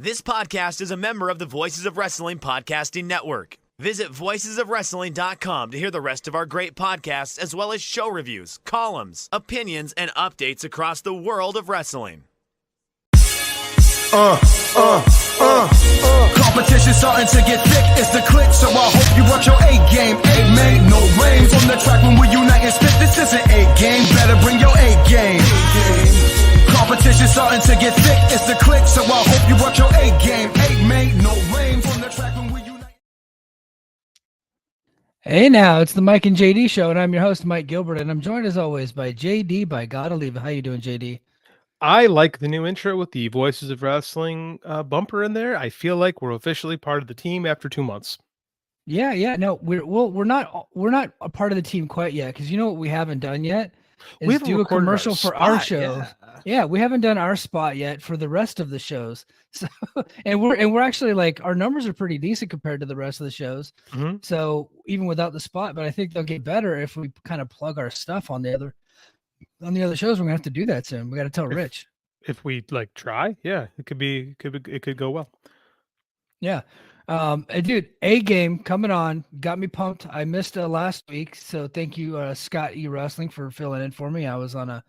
This podcast is a member of the Voices of Wrestling Podcasting Network. Visit voicesofwrestling.com to hear the rest of our great podcasts, as well as show reviews, columns, opinions, and updates across the world of wrestling. Competition starting to get thick, it's the click, so I hope you watch your A-game. A-mate, no rain from the track when we unite and spit. This is an A-game, better bring your A-game. Competition starting to get thick, it's the click, so I hope you watch your A-game. A-mate, no rain from the track when we unite. Hey now, it's the Mike and JD show, and I'm your host, Mike Gilbert, and I'm joined as always by JD by God Oliva. How you doing, JD? I like the new intro with the Voices of Wrestling bumper in there. I feel like we're officially part of the team after 2 months. Yeah. No, we're not a part of the team quite yet, because you know what we haven't done yet is We haven't do a recorded commercial for our spot, show. Yeah, we haven't done our spot yet for the rest of the shows. So, and we're actually like our numbers are pretty decent compared to the rest of the shows. Mm-hmm. So even without the spot, but I think they'll get better if we kind of plug our stuff on the other shows. We're gonna have to do that soon. We got to tell Rich. If we like try, yeah, it could go well. Yeah. Dude, A-game coming on, got me pumped. I missed last week, so thank you, Scott E Wrestling, for filling in for me. I was on a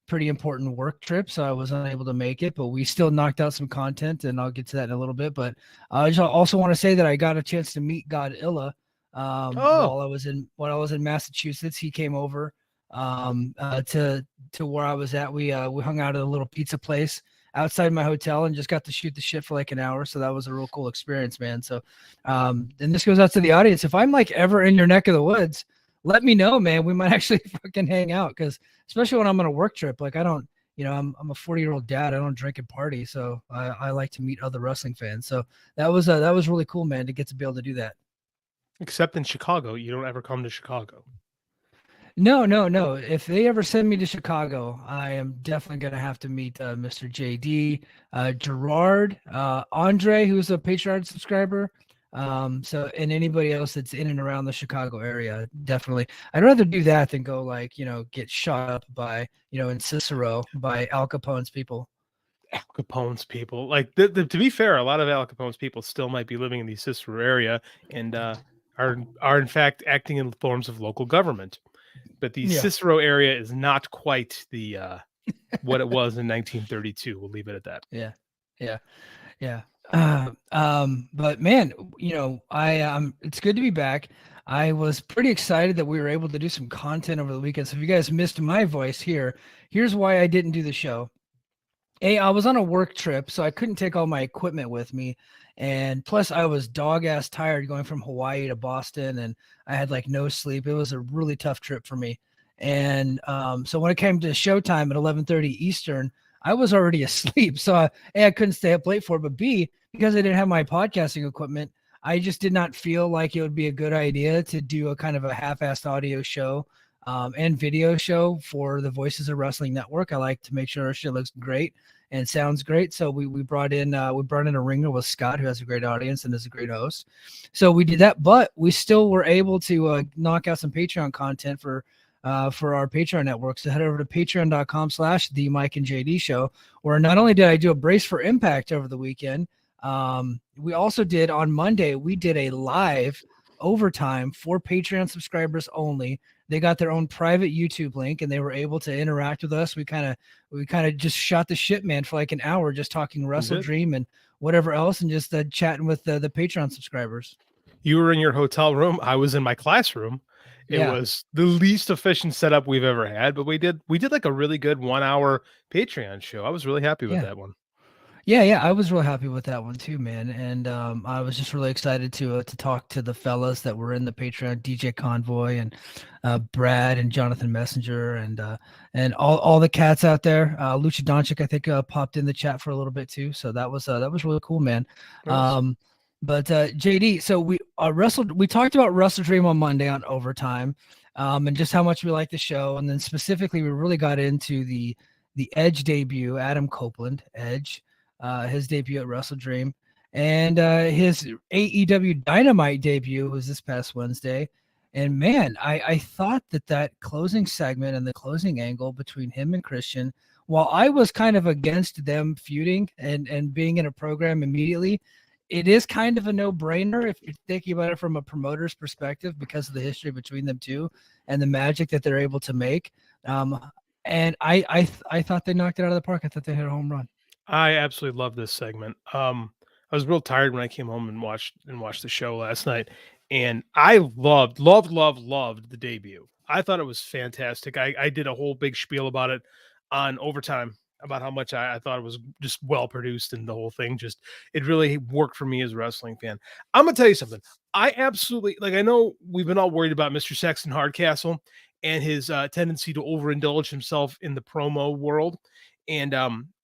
pretty important work trip, so I was unable to make it, but we still knocked out some content, and I'll get to that in a little bit. But I just also want to say that I got a chance to meet Godzilla while I was in Massachusetts. He came over to where I was at. We hung out at a little pizza place outside my hotel and just got to shoot the shit for like an hour. So that was a real cool experience, man. So, and this goes out to the audience. If I'm like ever in your neck of the woods, let me know, man. We might actually fucking hang out. Cause especially when I'm on a work trip, like I'm a 40-year-old dad. I don't drink and party. So I like to meet other wrestling fans. So that was really cool, man, to get to be able to do that. Except in Chicago, you don't ever come to Chicago. No. If they ever send me to Chicago, I am definitely going to have to meet Mr. JD, Gerard, Andre, who's a Patreon subscriber. And anybody else that's in and around the Chicago area, definitely. I'd rather do that than go get shot up by, in Cicero by Al Capone's people. Al Capone's people. Like, to be fair, a lot of Al Capone's people still might be living in the Cicero area and are in fact acting in forms of local government. But the Cicero area is not quite the what it was in 1932. We'll leave it at that. Yeah. But man, it's good to be back. I was pretty excited that we were able to do some content over the weekend. So if you guys missed my voice here's why I didn't do the show. I was on a work trip, so I couldn't take all my equipment with me. And plus I was dog ass tired going from Hawaii to Boston, and I had like no sleep. It was a really tough trip for me. And so when it came to showtime at 11:30 Eastern, I was already asleep. So I couldn't stay up late for it, but B, because I didn't have my podcasting equipment, I just did not feel like it would be a good idea to do a kind of a half-assed audio show and video show for the Voices of Wrestling Network. I like to make sure our shit looks great and sounds great. So we brought in a ringer with Scott, who has a great audience and is a great host. So we did that, but we still were able to knock out some Patreon content for our Patreon network. So head over to patreon.com/the Mike and JD show, where not only did I do a brace for Impact over the weekend, we also did on Monday, we did a live overtime for Patreon subscribers only. They got their own private YouTube link and they were able to interact with us. We kind of just shot the shit, man, for like an hour, just talking Wrestle Dream and whatever else, and just chatting with the Patreon subscribers. You were in your hotel room. I was in my classroom. It was the least efficient setup we've ever had, but we did like a really good 1 hour Patreon show. I was really happy with that one. Yeah, I was really happy with that one too, man. And I was just really excited to talk to the fellas that were in the Patreon, DJ Convoy and Brad and Jonathan Messenger and all the cats out there. Lucha Doncic, I think, popped in the chat for a little bit too. So that was really cool, man. Nice. But JD, so we talked about Wrestle Dream on Monday on Overtime, and just how much we like the show, and then specifically we really got into the Edge debut, Adam Copeland, Edge. His debut at Wrestle Dream, and his AEW Dynamite debut was this past Wednesday. And man, I thought that closing segment and the closing angle between him and Christian while I was kind of against them feuding and being in a program immediately, it is kind of a no-brainer if you're thinking about it from a promoter's perspective because of the history between them two and the magic that they're able to make. And I thought they knocked it out of the park. I thought they hit a home run. I absolutely love this segment. I was real tired when I came home and watched the show last night, and I loved the debut. I thought it was fantastic. I did a whole big spiel about it on Overtime about how much I thought it was just well produced, and the whole thing it really worked for me as a wrestling fan. I'm gonna tell you something. I absolutely I know we've been all worried about Mr. Sexton Hardcastle and his tendency to overindulge himself in the promo world, and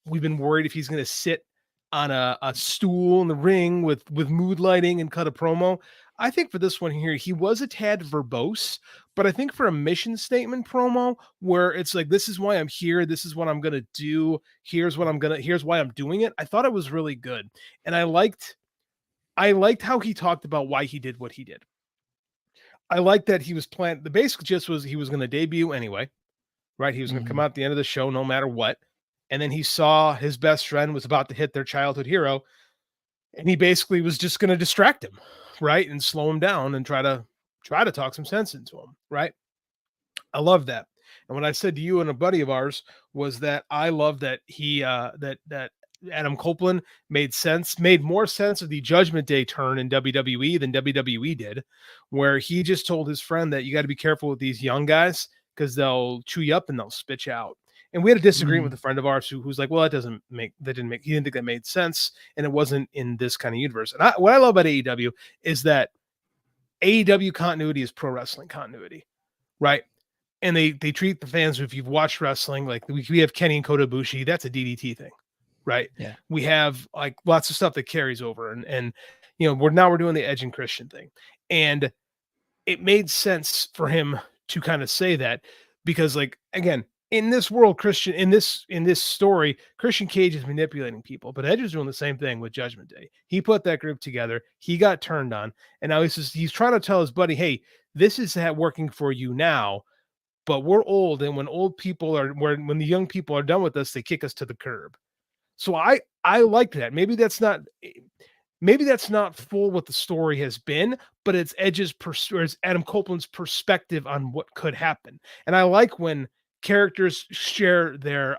we've been worried if he's going to sit on a stool in the ring with mood lighting and cut a promo. I think for this one here, he was a tad verbose, but I think for a mission statement promo where it's like, this is why I'm here. This is what I'm going to do. Here's why I'm doing it. I thought it was really good. And I liked how he talked about why he did what he did. I liked that he was the basic gist was he was going to debut anyway, right? He was going to come out at the end of the show, no matter what. And then he saw his best friend was about to hit their childhood hero, and he basically was just going to distract him, right? And slow him down and try to talk some sense into him, right? I love that. And what I said to you and a buddy of ours was that I love that he that Adam Copeland made more sense of the Judgment Day turn in WWE than WWE did, where he just told his friend that you got to be careful with these young guys because they'll chew you up and they'll spit you out. And we had a disagreement with a friend of ours who's like, well, he didn't think that made sense. And it wasn't in this kind of universe. And what I love about AEW is that AEW continuity is pro wrestling continuity, right? And they treat the fans, if you've watched wrestling, like we have Kenny and Kota Ibushi, that's a DDT thing, right? Yeah. We have like lots of stuff that carries over. And we're doing the Edge and Christian thing. And it made sense for him to kind of say that because, like, again, in this world, in this story, Christian Cage is manipulating people, but Edge is doing the same thing with Judgment Day. He put that group together. He got turned on, and now he's trying to tell his buddy, "Hey, this is working for you now, but we're old, and when the young people are done with us, they kick us to the curb." So I like that. Maybe that's not full what the story has been, but it's it's Adam Copeland's perspective on what could happen, and I like when characters share their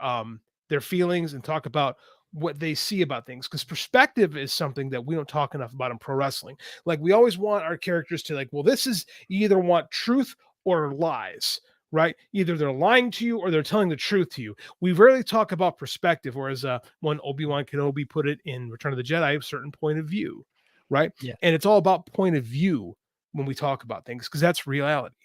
feelings and talk about what they see about things, because perspective is something that we don't talk enough about in pro wrestling. Like, we always want our characters to you either want truth or lies, right? Either they're lying to you or they're telling the truth to you. We rarely talk about perspective, whereas when Obi-Wan Kenobi put it in Return of the Jedi, a certain point of view, right? Yeah. And it's all about point of view when we talk about things, because that's reality.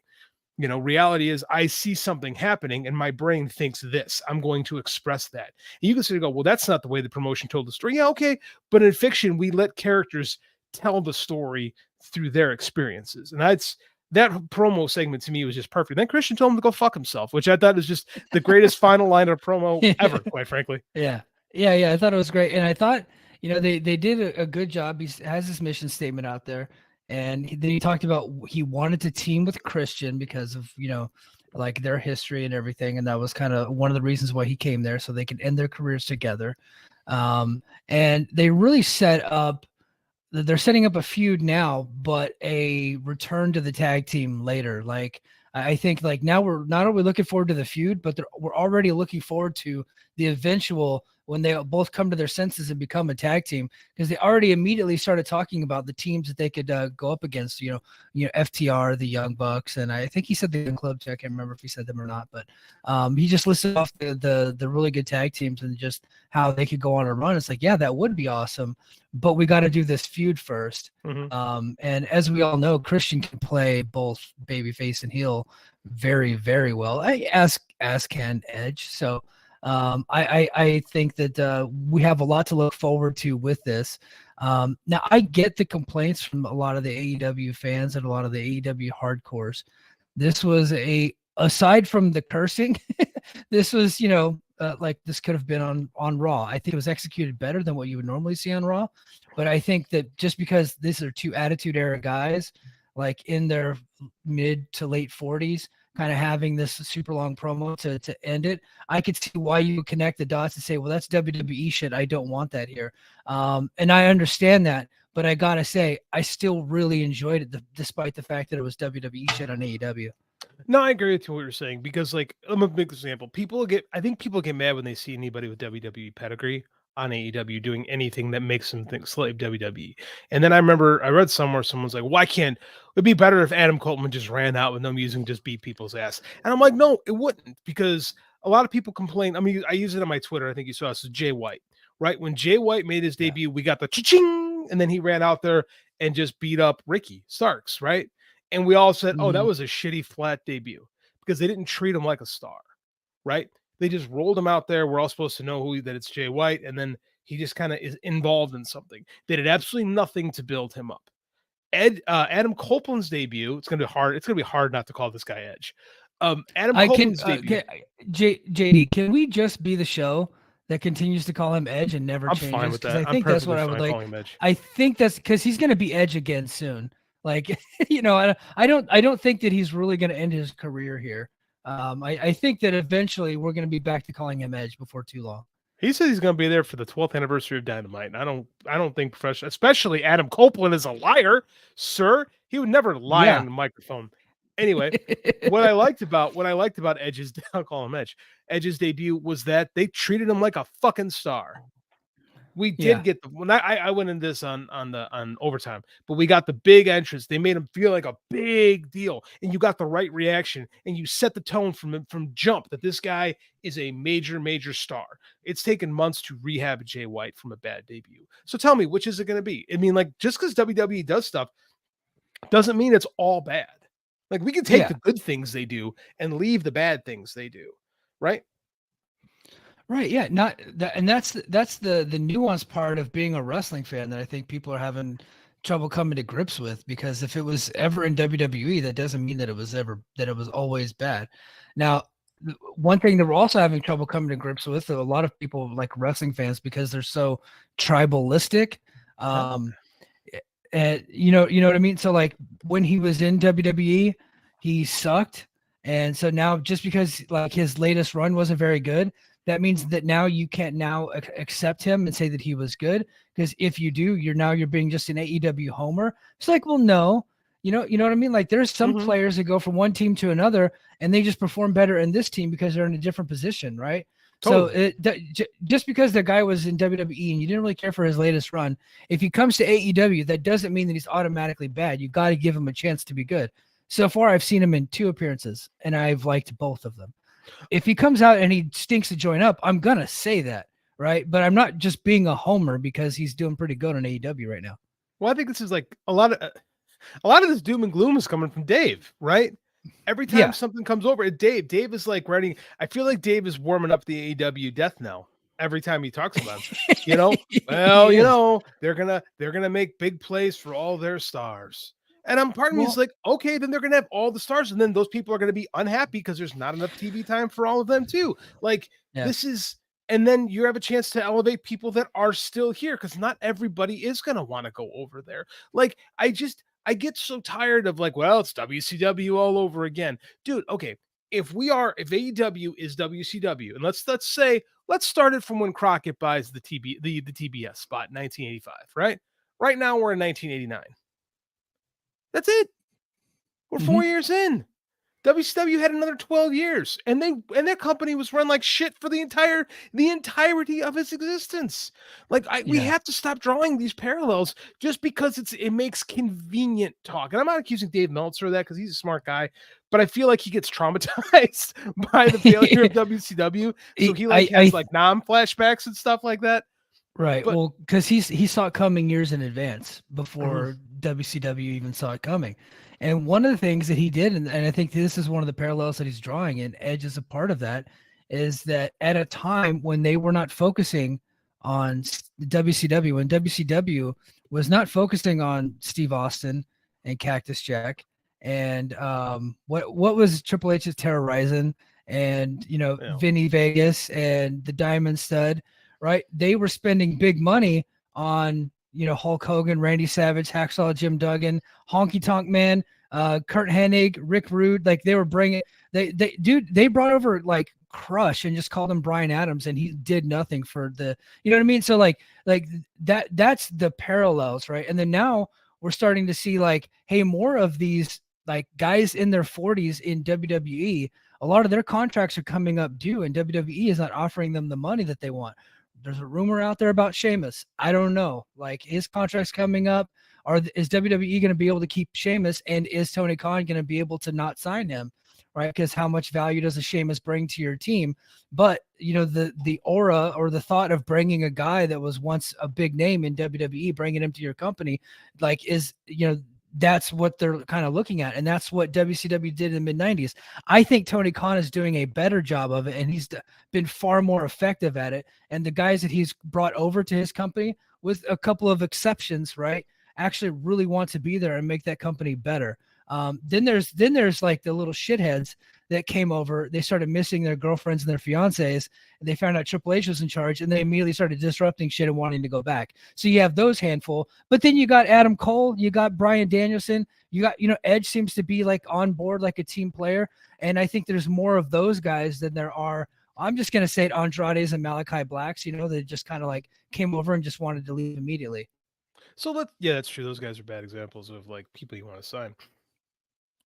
Reality is I see something happening and my brain thinks this. I'm going to express that. And you can sort of go, well, that's not the way the promotion told the story. Yeah, okay. But in fiction, we let characters tell the story through their experiences. And that promo segment to me was just perfect. Then Christian told him to go fuck himself, which I thought was just the greatest final line of promo ever, quite frankly. Yeah. I thought it was great. And I thought, they did a good job. He has his mission statement out there. And then he talked about he wanted to team with Christian because of, like their history and everything. And that was kind of one of the reasons why he came there, so they could end their careers together. And they really they're setting up a feud now, but a return to the tag team later. Like, I think like now we're not only looking forward to the feud, but we're already looking forward to the eventual when they both come to their senses and become a tag team, because they already immediately started talking about the teams that they could go up against, FTR, the Young Bucks. And I think he said the Young Club too. I can't remember if he said them or not, but he just listed off the really good tag teams and just how they could go on a run. It's like, yeah, that would be awesome, but we got to do this feud first. Mm-hmm. And as we all know, Christian can play both babyface and heel very, very well, as can Edge. So I think that we have a lot to look forward to with this. Now, I get the complaints from a lot of the AEW fans and a lot of the AEW hardcores. This was aside from the cursing, this was, like this could have been on Raw. I think it was executed better than what you would normally see on Raw. But I think that just because these are two Attitude Era guys, like in their mid to late 40s, kind of having this super long promo to end it. I could see why you would connect the dots and say, well, that's WWE shit. I don't want that here. And I understand that, but I gotta say, I still really enjoyed it, despite the fact that it was WWE shit on AEW. No, I agree with what you're saying because, like, I'm a big example. I think people get mad when they see anybody with WWE pedigree on AEW doing anything that makes them think slave WWE. And then I remember I read somewhere someone's like, "Why can't it'd be better if Adam Copeland just ran out with no music and just beat people's ass?" And I'm like, "No, it wouldn't," because a lot of people complain. I mean, I use it on my Twitter. I think you saw this. Jay White, right? When Jay White made his debut, we got the cha-ching, and then he ran out there and just beat up Ricky Starks, right? And we all said, "Oh, that was a shitty flat debut," because they didn't treat him like a star, right? They just rolled him out there. We're all supposed to know that it's Jay White, and then he just kind of is involved in something. They did absolutely nothing to build him up. Adam Copeland's debut. It's gonna be hard. It's gonna be hard not to call this guy Edge. Adam Copeland's debut. JD, can we just be the show that continues to call him Edge and never changes? I'm fine with that. I think that's what I would like. I think that's because he's going to be Edge again soon. Like, I don't think that he's really going to end his career here. I think that eventually we're going to be back to calling him Edge before too long. He says he's going to be there for the 12th anniversary of Dynamite. And I don't think professional, especially Adam Copeland, is a liar, sir. He would never lie on the microphone. Anyway, what I liked about Edge's, I'll call him Edge, Edge's debut was that they treated him like a fucking star. We did get when I went in this on overtime, but we got the big entrance. They made him feel like a big deal, and you got the right reaction, and you set the tone from jump that this guy is a major star. It's taken months to rehab Jay White from a bad debut. So tell me, which is it going to be? I mean, like, just because WWE does stuff doesn't mean it's all bad. Like, we can take the good things they do and leave the bad things they do, right? Right. Yeah. Not that, and that's the nuanced part of being a wrestling fan that I think people are having trouble coming to grips with, because if it was ever in WWE, that doesn't mean that it was always bad. Now, one thing that we're also having trouble coming to grips with, a lot of people like wrestling fans, because they're so tribalistic. And you know what I mean? So like when he was in WWE, he sucked. And so now just because like his latest run wasn't very good, that means that now you can't now accept him and say that he was good. Because if you do, you're being just an AEW homer. It's like, well, no, you know what I mean? Like there's some players that go from one team to another and they just perform better in this team because they're in a different position. Right. Totally. So just because the guy was in WWE and you didn't really care for his latest run, if he comes to AEW, that doesn't mean that he's automatically bad. You got to give him a chance to be good. So far, I've seen him in 2 appearances and I've liked both of them. If he comes out and he stinks to join up, I'm going to say that, right? But I'm not just being a homer because he's doing pretty good on AEW right now. Well, I think this is like a lot of this doom and gloom is coming from Dave, right? Every time something comes over, Dave is like writing. I feel like Dave is warming up the AEW death knell every time he talks about it. Well, they're gonna make big plays for all their stars. And part of me is like, okay, then they're going to have all the stars. And then those people are going to be unhappy because there's not enough TV time for all of them too. Like this is, and then you have a chance to elevate people that are still here, because not everybody is going to want to go over there. Like, I get so tired of like, well, it's WCW all over again. Dude, okay. If AEW is WCW, and let's start it from when Crockett buys the TBS spot in 1985, right? Right now we're in 1989. That's it. We're 4 years in. WCW had another 12 years, and their company was run like shit for the entirety of its existence. Like we have to stop drawing these parallels just because it makes convenient talk. And I'm not accusing Dave Meltzer of that because he's a smart guy, but I feel like he gets traumatized by the failure of WCW. So he has flashbacks and stuff like that. Right. Well, because he saw it coming years in advance before WCW even saw it coming. And one of the things that he did, and I think this is one of the parallels that he's drawing, and Edge is a part of that, is that at a time when they were not focusing on WCW, when WCW was not focusing on Steve Austin and Cactus Jack and what was Triple H's Terrorizing and Vinny Vegas and the Diamond Stud. Right, they were spending big money on Hulk Hogan, Randy Savage, Hacksaw Jim Duggan, Honky Tonk Man, Kurt Hennig, Rick Rude. Like they were bringing They brought over like Crush and just called him Brian Adams, and he did nothing for the, you know what I mean? So like that's the parallels, right? And then now we're starting to see like, hey, more of these like guys in their 40s in WWE, a lot of their contracts are coming up due, and WWE is not offering them the money that they want. There's a rumor out there about Sheamus. I don't know. Like, his contract's coming up. Is WWE going to be able to keep Sheamus, and is Tony Khan going to be able to not sign him? Right? Because how much value does a Sheamus bring to your team? But you know, the aura or the thought of bringing a guy that was once a big name in WWE, bringing him to your company, like, is, you know, that's what they're kind of looking at. And that's what WCW did in the mid 90s. I think Tony Khan is doing a better job of it, and he's been far more effective at it. And the guys that he's brought over to his company, with a couple of exceptions, right, actually really want to be there and make that company better. Then there's like the little shitheads that came over. They started missing their girlfriends and their fiancés, and they found out Triple H was in charge, and they immediately started disrupting shit and wanting to go back. So you have those handful, but then you got Adam Cole, you got Bryan Danielson, you got, you know, Edge seems to be like on board like a team player. And I think there's more of those guys than there are, I'm just going to say it, Andrades and Malachi Blacks, you know, that just kind of like came over and just wanted to leave immediately. So yeah, that's true. Those guys are bad examples of like people you want to sign.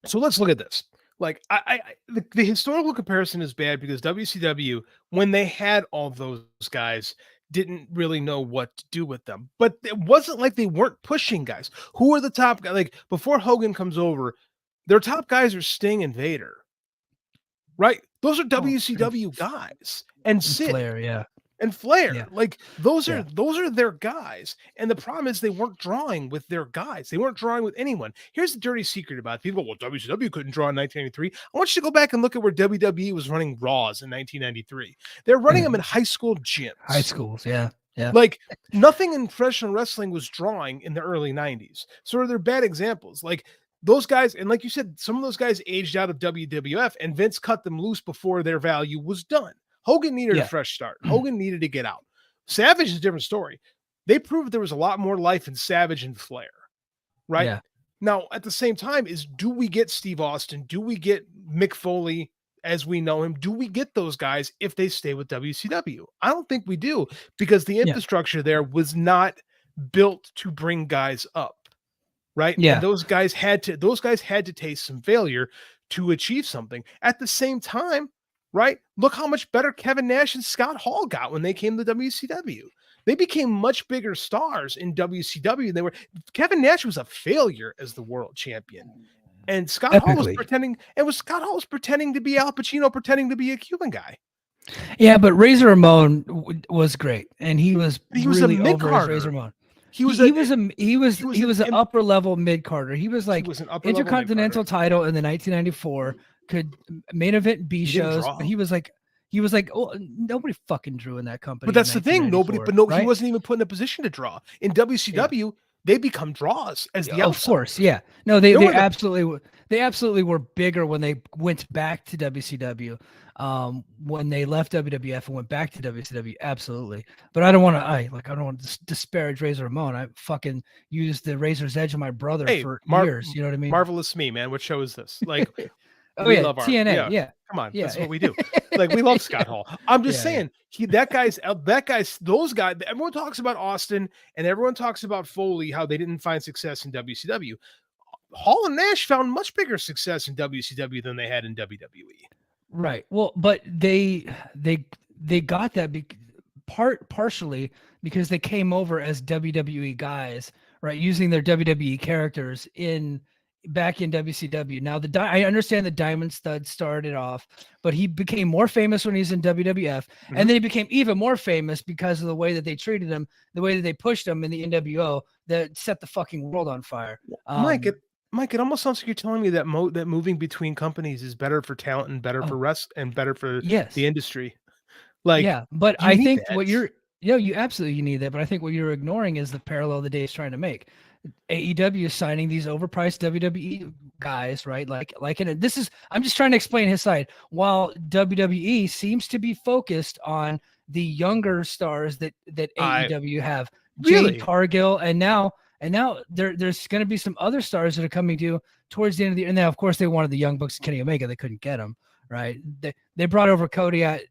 So let's look at this. Like, the historical comparison is bad because WCW, when they had all those guys, didn't really know what to do with them. But it wasn't like they weren't pushing guys. Who are the top guys? Like, before Hogan comes over, their top guys are Sting and Vader, right? Those are WCW guys. And Sid. Flair, yeah. And Flair, Yeah. like those are their guys. And the problem is they weren't drawing with their guys. They weren't drawing with anyone. Here's the dirty secret about it. People go, well, WCW couldn't draw in 1993. I want you to go back and look at where WWE was running Raws in 1993. They're running them in high school gyms. High schools, yeah. Yeah. Like, nothing in professional wrestling was drawing in the early 90s. So they're bad examples. Like, those guys, and like you said, some of those guys aged out of WWF, and Vince cut them loose before their value was done. Hogan needed a fresh start. Hogan needed to get out. Savage is a different story. They proved there was a lot more life in Savage and Flair, right? Yeah. Now, at the same time, do we get Steve Austin? Do we get Mick Foley as we know him? Do we get those guys if they stay with WCW? I don't think we do, because the infrastructure there was not built to bring guys up, right? Yeah. And those guys had to taste some failure to achieve something. At the same time, right? Look how much better Kevin Nash and Scott Hall got when they came to WCW. They became much bigger stars in WCW. Kevin Nash was a failure as the world champion. And Scott Hall was pretending to be Al Pacino, pretending to be a Cuban guy. Yeah, but Razor Ramon was great, and he was really a over as Razor Ramon. He was an upper level mid carder. He was like Intercontinental title in the 1994. Could main event B shows, but he was like, oh, nobody fucking drew in that company. But that's the thing, right? He wasn't even put in a position to draw. In WCW, they become draws as the outside. Of course, yeah. No, they absolutely were bigger when they went back to WCW. When they left WWF and went back to WCW, absolutely. But I don't want to disparage Razor Ramon. I fucking used the Razor's Edge of my brother for years. You know what I mean? Marvelous Me, man. What show is this? Like, we love TNA. Yeah. Come on. That's what we do. Like, we love Scott Hall. I'm just saying, those guys, everyone talks about Austin and everyone talks about Foley, how they didn't find success in WCW. Hall and Nash found much bigger success in WCW than they had in WWE. Right. Well, but they got that partially because they came over as WWE guys, right? Using their WWE characters back in WCW. Now, I understand the Diamond Stud started off, but he became more famous when he's in WWF, and then he became even more famous because of the way that they treated him, the way that they pushed him in the NWO that set the fucking world on fire. Mike, it almost sounds like you're telling me that that moving between companies is better for talent and better for and better for the industry. Like, yeah, but I think you absolutely need that. But I think what you're ignoring is the parallel that Dave's trying to make. AEW is signing these overpriced WWE guys, right? I'm just trying to explain his side. While WWE seems to be focused on the younger stars that AEW have, Jade Cargill, and now there's going to be some other stars that are coming towards the end of the year. And now, of course, they wanted the Young Bucks, Kenny Omega. They couldn't get them, right? They brought over Cody at,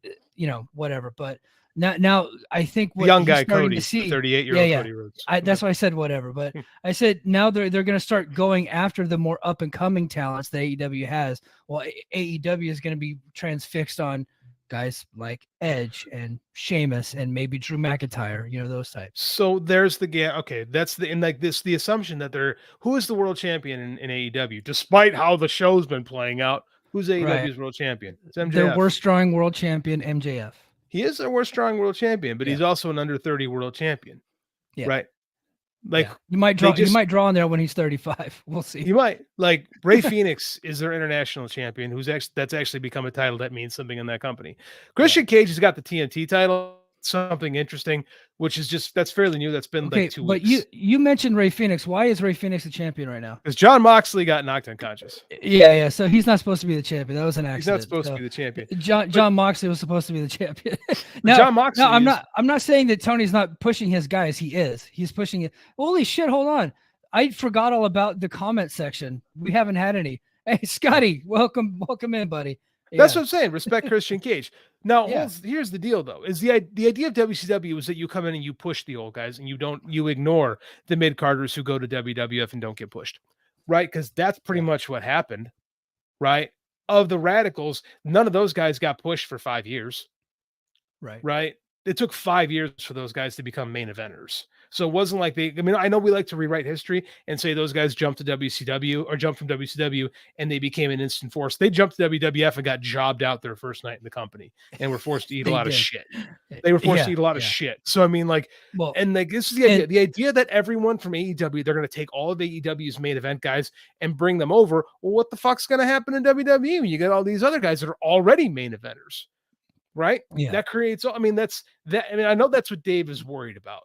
whatever, but now I think The what young he's guy starting Cody, to see, 38-year-old Cody Rhodes. that's why I said whatever, but I said now they're going to start going after the more up and coming talents that AEW has. Well, AEW is going to be transfixed on guys like Edge and Sheamus and maybe Drew McIntyre, those types. So there's the gap. Okay, that's the assumption that who is the world champion in AEW, despite how the show's been playing out. Who's AEW's world champion? It's MJF. Their worst drawing world champion, MJF. He is their worst drawing world champion, but he's also an under 30 world champion. Yeah. Right. Like you might draw on there when he's 35. We'll see. You might. Like Ray Phoenix is their international champion, that's actually become a title that means something in that company. Christian Cage has got the TNT title, something interesting, which is that's fairly new. That's been like 2 weeks. But you mentioned Ray Phoenix. Why is Ray Phoenix the champion right now? Because John Moxley got knocked unconscious. Yeah. So he's not supposed to be the champion. That was an accident. He's not supposed to be the champion. John Moxley was supposed to be the champion. John Moxley. I'm not saying that Tony's not pushing his guys. He is. He's pushing it. Holy shit! Hold on. I forgot all about the comment section. We haven't had any. Hey, Scotty, welcome in, buddy. That's what I'm saying. Respect Christian Cage. Now, here's the deal, though: is the idea of WCW is that you come in and you push the old guys, and you ignore the mid carders who go to WWF and don't get pushed, right? Because that's pretty much what happened, right? Of the Radicals, none of those guys got pushed for 5 years, right? It took 5 years for those guys to become main eventers. So it wasn't like I know we like to rewrite history and say those guys jumped to WCW or jumped from WCW and they became an instant force. They jumped to WWF and got jobbed out their first night in the company and were forced to eat a lot of shit. They were forced to eat a lot of shit. So, I mean, this is the idea. The idea that everyone from AEW, they're going to take all of AEW's main event guys and bring them over. Well, what the fuck's going to happen in WWE when you get all these other guys that are already main eventers? Right? Yeah. That creates, I know that's what Dave is worried about.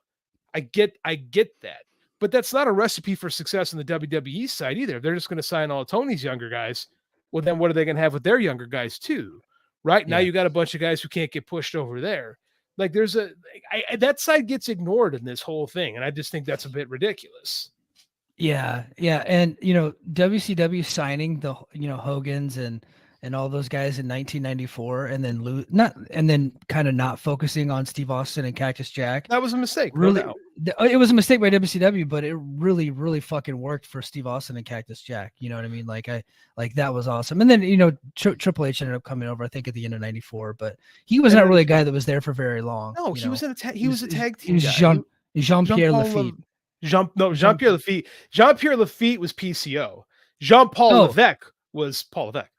I get that, but that's not a recipe for success on the WWE side either. They're just going to sign all Tony's younger guys. Well, then what are they going to have with their younger guys too? Right? Now you got a bunch of guys who can't get pushed over there. Like that side gets ignored in this whole thing. And I just think that's a bit ridiculous. Yeah. Yeah. And, WCW signing the, Hogan's and all those guys in 1994, and then kind of not focusing on Steve Austin and Cactus Jack. That was a mistake. Really, it was a mistake by WCW, but it really, really fucking worked for Steve Austin and Cactus Jack. You know what I mean? Like that was awesome. And then Triple H ended up coming over, I think, at the end of '94, but he was not really a guy that was there for very long. No, he was a tag team. He was Jean-Pierre Lafitte. Jean-Pierre Lafitte. Jean-Pierre Lafitte was PCO. Jean-Paul Levesque was Paul Levesque.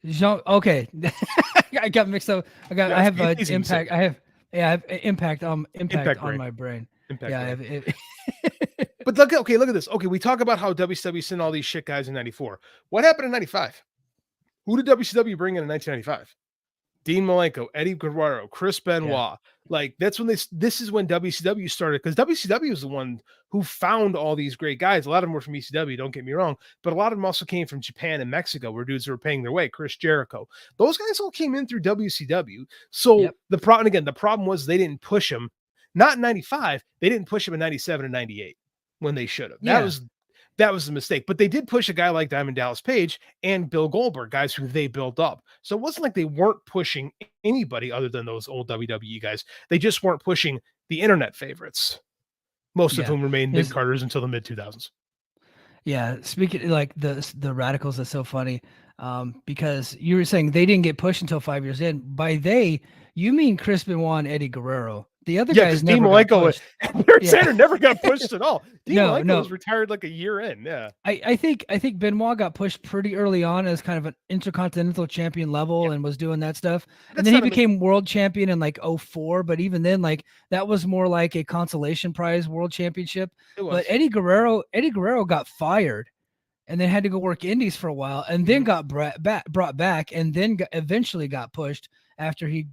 Okay. I got mixed up. I have impact. I have impact on my brain. But look at this. Okay, we talk about how WCW sent all these shit guys in 94. What happened in 95? Who did WCW bring in 1995? Dean Malenko, Eddie Guerrero, Chris Benoit. Yeah. Like this is when WCW started, because WCW was the one who found all these great guys. A lot of them were from ECW, don't get me wrong, but a lot of them also came from Japan and Mexico, where dudes were paying their way. Chris Jericho, those guys all came in through WCW. So the problem was they didn't push them. Not in 95, they didn't push them in 97 and 98 when they should have. That was the mistake. But they did push a guy like Diamond Dallas Page and Bill Goldberg, guys who they built up. So it wasn't like they weren't pushing anybody other than those old WWE guys. They just weren't pushing the internet favorites, most of whom remained mid-carders until the mid-2000s. Yeah, speaking like the Radicals, that's so funny, because you were saying they didn't get pushed until 5 years in. By they, you mean Chris Benoit and Eddie Guerrero. The other guys never got pushed. Sanders never got pushed at all. Dean Malenko was retired like a year in. Yeah, I think Benoit got pushed pretty early on as kind of an intercontinental champion level and was doing that stuff. And then he became world champion in like 04. But even then, like that was more like a consolation prize world championship. But Eddie Guerrero got fired and then had to go work indies for a while, and then got brought back, and then eventually got pushed after he,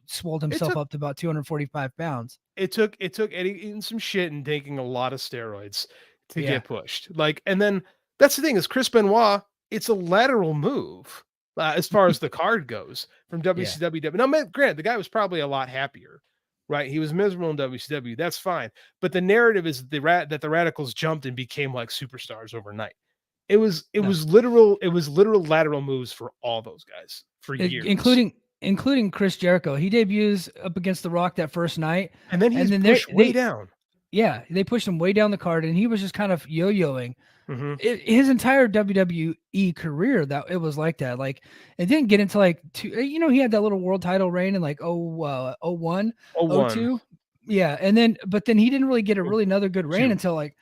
swolled himself up to about 245 pounds. It took Eddie eating some shit and taking a lot of steroids to get pushed. And then that's the thing is Chris Benoit, it's a lateral move as far as the card goes from WCW. Now, granted, the guy was probably a lot happier, right? He was miserable in WCW. That's fine. But the narrative is that the Radicals jumped and became like superstars overnight. It was literal lateral moves for all those guys for years, including Chris Jericho. He debuts up against The Rock that first night, and then he's pushed way down. Yeah, they pushed him way down the card, and he was just kind of yo-yoing. Mm-hmm. His entire WWE career, that it was like that. Like, it didn't get into like he had that little world title reign in like 01, 02. Yeah, but then he didn't really get another good reign until 08,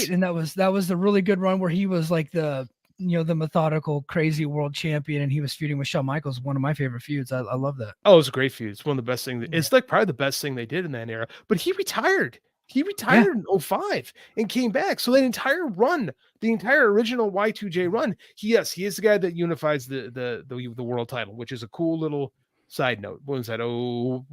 and that was the really good run where he was like the methodical, crazy world champion, and he was feuding with Shawn Michaels, one of my favorite feuds. I love that. Oh, it was a great feud. It's one of the best things. It's like probably the best thing they did in that era. But he retired. He retired in 05 and came back. So that entire run, the entire original Y2J run, he is the guy that unifies the world title, which is a cool little side note. What was that? 02?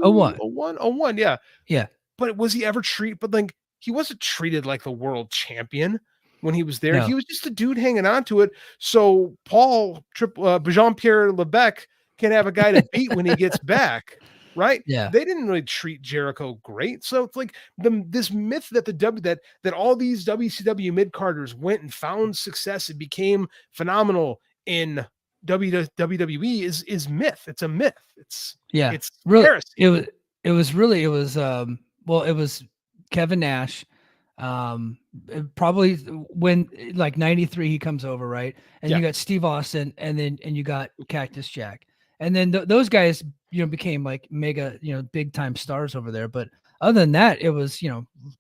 01? Yeah. Yeah. But was he ever treated? But like, he wasn't treated like the world champion when he was there. No. He was just a dude hanging on to it. So Jean-Pierre Lebec can have a guy to beat when he gets back. Right? Yeah. They didn't really treat Jericho great. So it's like this myth that that all these WCW mid-carders went and found success and became phenomenal in WWE is myth. It's a myth. It's really heresy. It was Kevin Nash. Probably when like 93 he comes over, right? And you got Steve Austin, and you got Cactus Jack. And then those guys, became like mega, big time stars over there. But other than that, it was,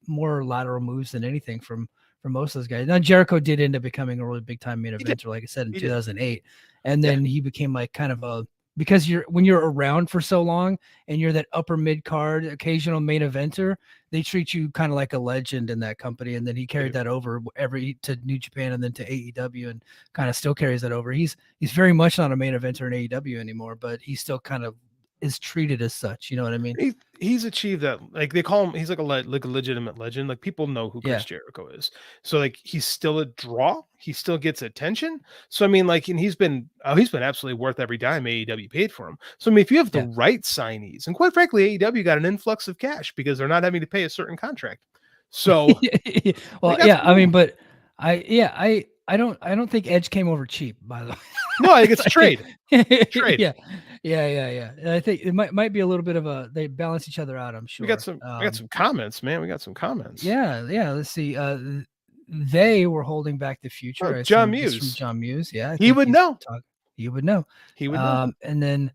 more lateral moves than anything from most of those guys. Now Jericho did end up becoming a really big time main eventer, like I said, in 2008. And then he became like kind of because when you're around for so long and you're that upper mid card, occasional main eventer, they treat you kind of like a legend in that company. And then he carried that over to New Japan and then to AEW, and kind of still carries that over. He's very much not a main eventer in AEW anymore, but he still kind of is treated as such. You know what I mean? He's achieved that. Like they call him, he's like a legitimate legend. Like people know who Chris Jericho is. So like he's still a draw. He still gets attention. So I mean, like, and he's been absolutely worth every dime AEW paid for him. So I mean, if you have the right signees, and quite frankly, AEW got an influx of cash because they're not having to pay a certain contract. So well, yeah, cool. I mean, but I don't think Edge came over cheap, by the way. No, I think it's trade. Yeah. And I think it might be a little bit of they balance each other out, I'm sure. We got some comments, man. We got some comments. Yeah. Let's see. They were holding back the future. John Muse. From John Muse. Yeah. He would know. He would know. He would know. And then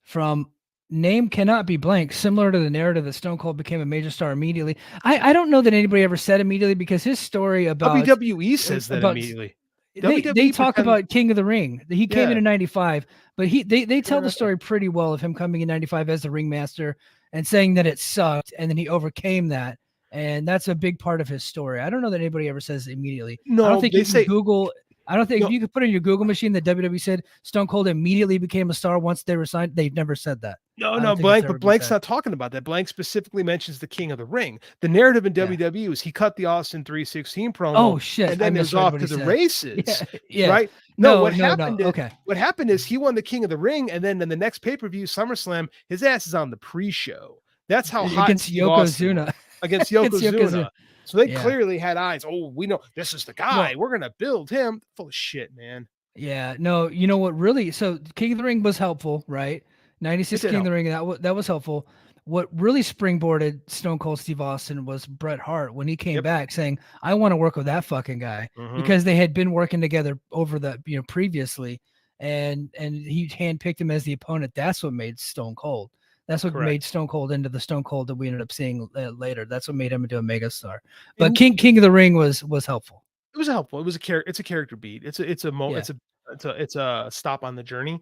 from name cannot be blank, similar to the narrative that Stone Cold became a major star immediately. I don't know that anybody ever said immediately, because his story about WWE says that immediately. They talk about King of the Ring. He came in 95, but they tell the story pretty well of him coming in 95 as the ringmaster and saying that it sucked, and then he overcame that, and that's a big part of his story. I don't know that anybody ever says immediately. No, I don't think you can Google. I don't think if you could put in your Google machine that WWE said Stone Cold immediately became a star once they were signed. They've never said that. No, Blank's not talking about that. Blank specifically mentions the King of the Ring. The narrative in WWE is he cut the Austin 316 promo. Oh shit! And then was off to the races. Yeah. Right? What happened is he won the King of the Ring, and then in the next pay-per-view, SummerSlam, his ass is on the pre-show. That's how hot against Yokozuna. Against Yokozuna. So they clearly had eyes. Oh, we know this is the guy. We're going to build him. Full of shit, man. Yeah. No, you know what really? So King of the Ring was helpful, right? 96 King of the Ring, that was helpful. What really springboarded Stone Cold Steve Austin was Bret Hart when he came back saying, I want to work with that fucking guy, because they had been working together over previously, and he handpicked him as the opponent. That's what made Stone Cold. That's what made Stone Cold into the Stone Cold that we ended up seeing later. That's what made him into a megastar. But King of the Ring was helpful. It was helpful. It's a character beat. It's a stop on the journey.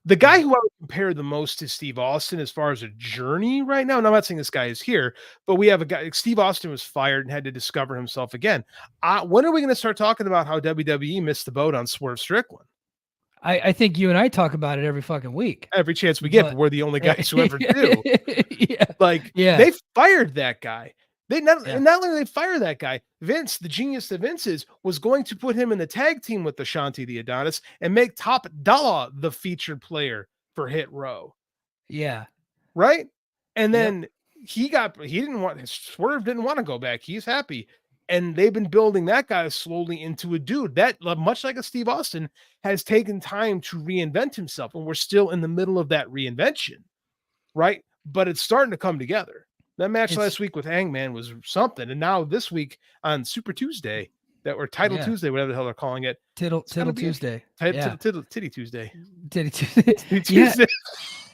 The guy who I would compare the most to Steve Austin as far as a journey right now, and I'm not saying this guy is here, but we have a guy. Steve Austin was fired and had to discover himself again. When are we going to start talking about how WWE missed the boat on Swerve Strickland? I think you and I talk about it every fucking week. Every chance we get, but we're the only guys who ever do. They fired that guy. They not only they fire that guy, Vince, the genius that Vince is, was going to put him in the tag team with Ashanti the Adonis and make Top Dollar the featured player for Hit Row. Yeah. Right? And then Swerve didn't want to go back. He's happy. And they've been building that guy slowly into a dude that, much like a Steve Austin, has taken time to reinvent himself. And we're still in the middle of that reinvention, right? But it's starting to come together. That match last week with Hangman was something. And now this week on Super Tuesday, Title Tuesday, whatever the hell they're calling it. Tittle Tuesday. Titty Tuesday. Titty Tuesday.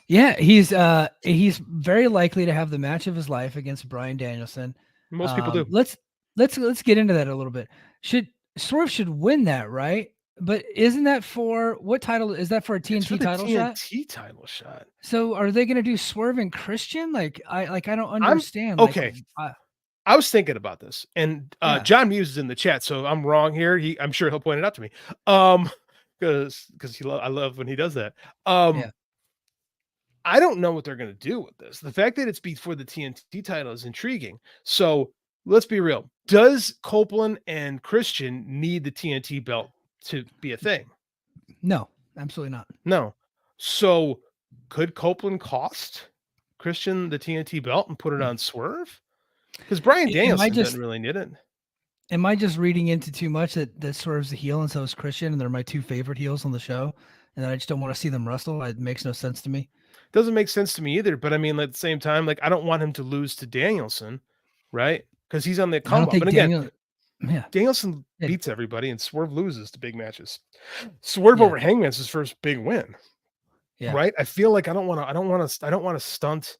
Yeah, he's very likely to have the match of his life against Bryan Danielson. Most people do. Let's get into that a little bit. Swerve should win that, right? But isn't that for what title? Is that for a TNT title shot? TNT title shot. So are they going to do Swerve and Christian? I don't understand. Okay. I was thinking about this, and John Muse is in the chat, so I'm wrong here. I'm sure he'll point it out to me. Because I love when he does that. I don't know what they're going to do with this. The fact that it's before the TNT title is intriguing. So let's be real. Does Copeland and Christian need the TNT belt to be a thing? No, absolutely not. No. So could Copeland cost Christian the TNT belt and put it on Swerve? Because Bryan Danielson doesn't really need it. Am I just reading into too much that Swerve's a heel and so is Christian, and they're my two favorite heels on the show, and I just don't want to see them wrestle? It makes no sense to me. Doesn't make sense to me either. But I mean, at the same time, I don't want him to lose to Danielson, right? Because he's on the come up. But again, Danielson beats everybody, and Swerve loses the big matches. Swerve over Hangman's his first big win, right? I feel like I don't want to stunt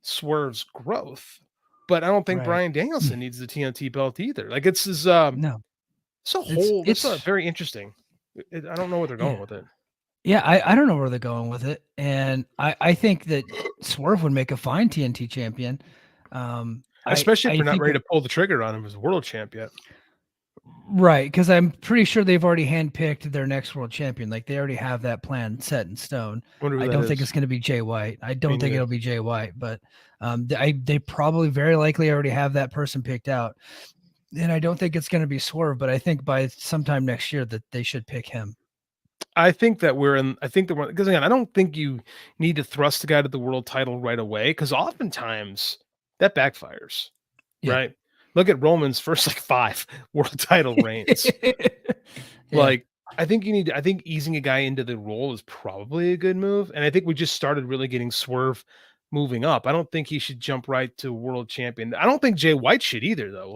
Swerve's growth, but I don't think Bryan Danielson needs the TNT belt either. It's very interesting. I don't know where they're going with it. Yeah, I don't know where they're going with it, and I think that Swerve would make a fine TNT champion, especially if they're not ready to pull the trigger on him as world champion. Right, because I'm pretty sure they've already handpicked their next world champion. They already have that plan set in stone. I don't think it's going to be Jay White. I don't think it'll be Jay White, but they probably very likely already have that person picked out. And I don't think it's going to be Swerve, but I think by sometime next year that they should pick him. I think that because again, I don't think you need to thrust the guy to the world title right away, because oftentimes that backfires, right? Look at Roman's first 5 world title reigns. I think easing a guy into the role is probably a good move. And I think we just started really getting Swerve moving up. I don't think he should jump right to world champion. I don't think Jay White should either, though.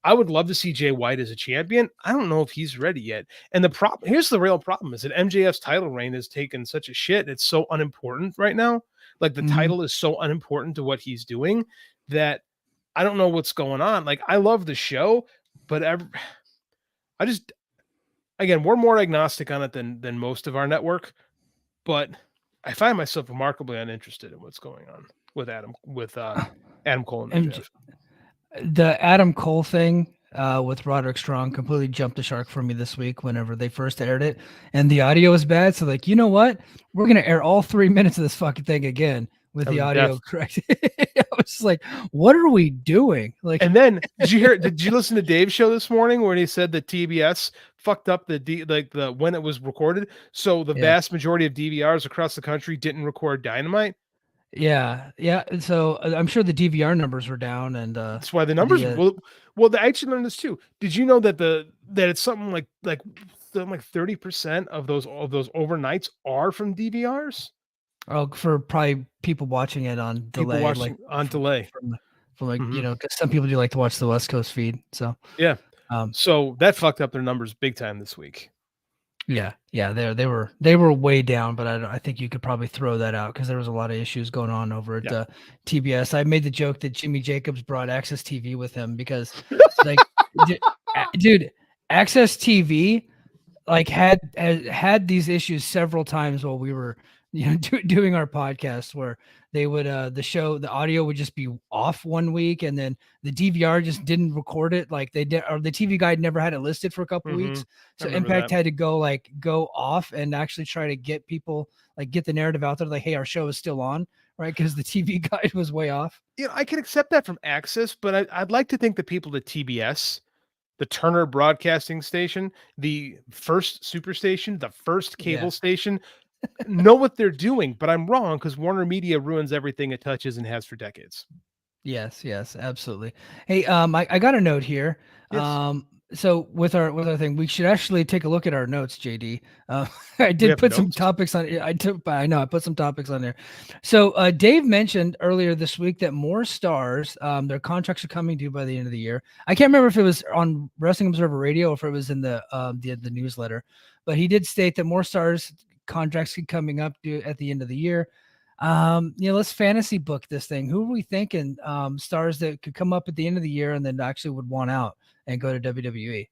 I would love to see Jay White as a champion. I don't know if he's ready yet. And here's the real problem is that MJF's title reign has taken such a shit. It's so unimportant right now. The title is so unimportant to what he's doing that I don't know what's going on. I love the show, but we're more agnostic on it than most of our network, but I find myself remarkably uninterested in what's going on with Adam Cole and MJF. The Adam Cole thing with Roderick Strong completely jumped the shark for me this week whenever they first aired it, and the audio was bad. So you know what? We're going to air all 3 minutes of this fucking thing again with the audio correct. I was like, what are we doing? And then did you listen to Dave's show this morning where he said that TBS fucked up the when it was recorded? So the vast majority of DVRs across the country didn't record Dynamite. Yeah. So I'm sure the DVR numbers were down, and that's why the numbers. Well, I actually learned this too. Did you know that it's something like 30% of those overnights are from DVRs? Oh, for probably people watching it on delay. Because some people do like to watch the West Coast feed. So so that fucked up their numbers big time this week. Yeah, they were way down, but I think you could probably throw that out because there was a lot of issues going on over at TBS. I made the joke that Jimmy Jacobs brought Access TV with him because, dude, Access TV had these issues several times while we were doing our podcast where they would the audio would just be off one week and then the DVR just didn't record it like they did, or the TV guide never had it listed for a couple weeks. So Impact had to go off and actually try to get people get the narrative out there hey, our show is still on, right? Because the TV guide was way off. I can accept that from Access, but I'd like to think the people at TBS, the Turner Broadcasting Station, the first Superstation, the first cable station, know what they're doing, but I'm wrong because Warner Media ruins everything it touches and has for decades. Yes, yes, absolutely. Hey, I got a note here. Yes. So with our thing, we should actually take a look at our notes, JD. I We did have put some notes. topics on. I know I put some topics on there. So Dave mentioned earlier this week that more stars, their contracts are coming due by the end of the year. I can't remember if it was on Wrestling Observer Radio or if it was in the newsletter, but he did state that more stars contracts keep coming up due at the end of the year. Let's fantasy book this thing. Who are we thinking stars that could come up at the end of the year and then actually would want out and go to WWE?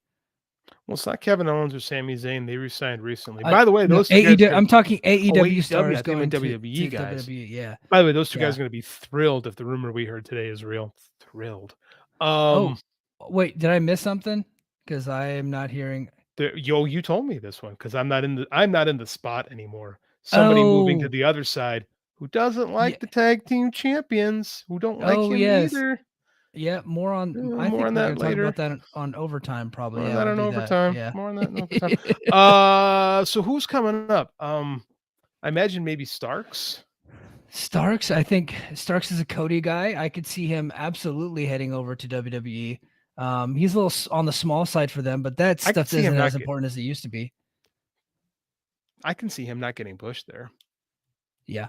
Well, it's not Kevin Owens or Sami Zayn. They resigned recently. I By the way, no those two guys are I'm talking AEW AEW. stars I think I going meant WWE to guys. WWE. Yeah. By the way, those two Yeah. guys are going to be thrilled if the rumor we heard today is real. Thrilled. Oh, wait, did I miss something? Because I am not hearing. You told me this one because I'm not in the spot anymore. Somebody moving to Oh, the other side who doesn't yeah. like the tag team champions, who don't like Oh, him yes. either. Yeah, more on. I More think on we're that going to talk later. about that on overtime, probably. More on Yeah, that we'll in do that. overtime. Yeah. More on that in overtime. So who's coming up? I imagine maybe Starks. Starks, I think Starks is a Cody guy. I could see him absolutely heading over to WWE. He's a little on the small side for them, but that I can stuff see him isn't not as get, important as it used to be. I can see him not getting pushed there. Yeah.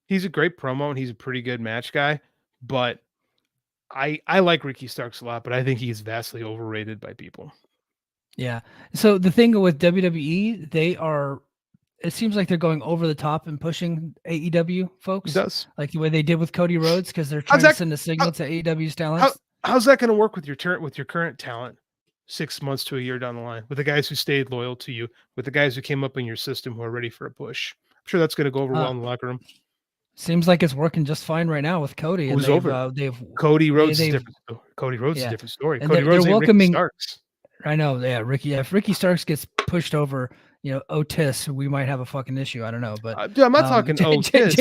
He's a great promo and he's a pretty good match guy, but I like Ricky Starks a lot, but I think he's vastly overrated by people. Yeah. So the thing with WWE, it seems like they're going over the top and pushing AEW folks, It does. like the way they did with Cody Rhodes, because they're How's trying to that? send a signal to AEW's How, talents. how's that going to work with your current talent 6 months to a year down the line, with the guys who stayed loyal to you, with the guys who came up in your system who are ready for a push? I'm sure that's going to go over well in the locker room. Seems like it's working just fine right now with Cody. Who's and over? Cody Rhodes is different. Cody Rhodes is a different story. And Cody they're Rhodes ain't Ricky welcoming. Starks. I know, yeah, Ricky. Yeah, if Ricky Starks gets pushed over, Otis, we might have a fucking issue. I don't know, but Dude, I'm not talking Otis.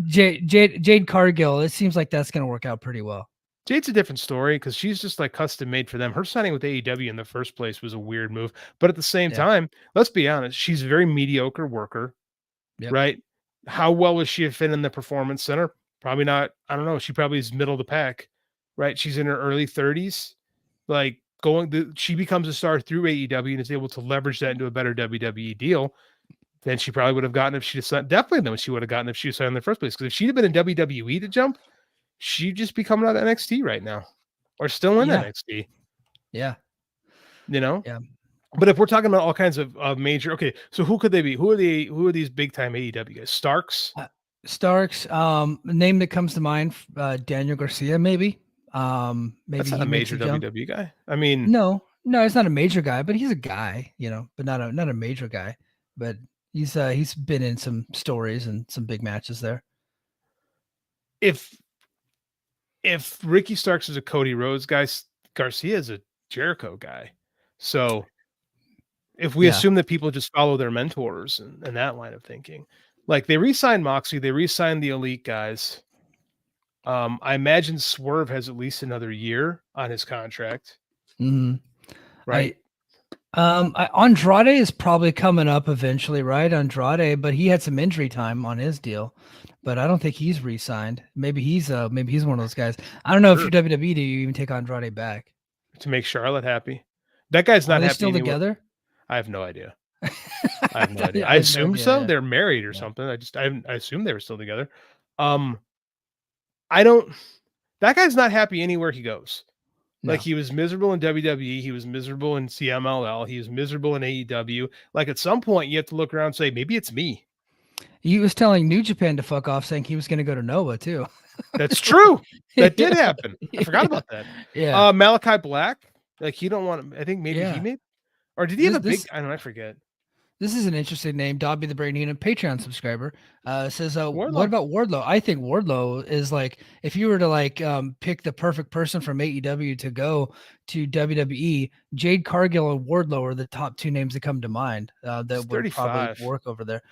Jade Cargill. It seems like that's going to work out pretty well. Jade's a different story because she's just like custom made for them. Her signing with AEW in the first place was a weird move, but at the same time, let's be honest, she's a very mediocre worker, right? How well was she fit in the Performance Center? Probably not. I don't know. She probably is middle of the pack, right? She's in her early 30s. Like she becomes a star through AEW and is able to leverage that into a better WWE deal than she probably would have gotten if she decided. Definitely than she would have gotten if she decided in the first place. Because if she'd have been in WWE to jump, she'd just be coming out of NXT right now, or still in NXT. Yeah. Yeah. But if we're talking about all kinds of major, okay, so who could they be? Who are these big time AEW guys? Starks. Starks. Name that comes to mind, Daniel Garcia, maybe. Maybe that's not a major WWE guy. I mean, no, it's not a major guy, but he's a guy, but not a major guy. But he's been in some stories and some big matches there. If Ricky Starks is a Cody Rhodes guy, Garcia is a Jericho guy. So if we assume that people just follow their mentors and that line of thinking, like they re-signed Moxley, they re-signed the Elite guys. I imagine Swerve has at least another year on his contract. Mm-hmm. Right. Andrade is probably coming up eventually, right? Andrade, but he had some injury time on his deal, but I don't think he's re-signed. Maybe he's one of those guys. I don't know if you're WWE, do you even take Andrade back to make Charlotte happy? That guy's not happy. Still anywhere. Together? I have no idea. I have no idea. I assume so. Yeah. They're married or something. I assume they were still together. That guy's not happy anywhere he goes. Like he was miserable in WWE. He was miserable in CMLL. He was miserable in AEW. Like at some point you have to look around and say, maybe it's me. He was telling New Japan to fuck off, saying he was going to go to Noah too. That's true. That did happen. I forgot about that. Yeah. Malachi Black. Like he don't want him. I think maybe he made, or did he have a big, I don't know, I forget. This is an interesting name. Dobby the Brain Heenan, Patreon subscriber, says, what about Wardlow? I think Wardlow is like, if you were to pick the perfect person from AEW to go to WWE, Jade Cargill and Wardlow are the top two names that come to mind that would probably work over there.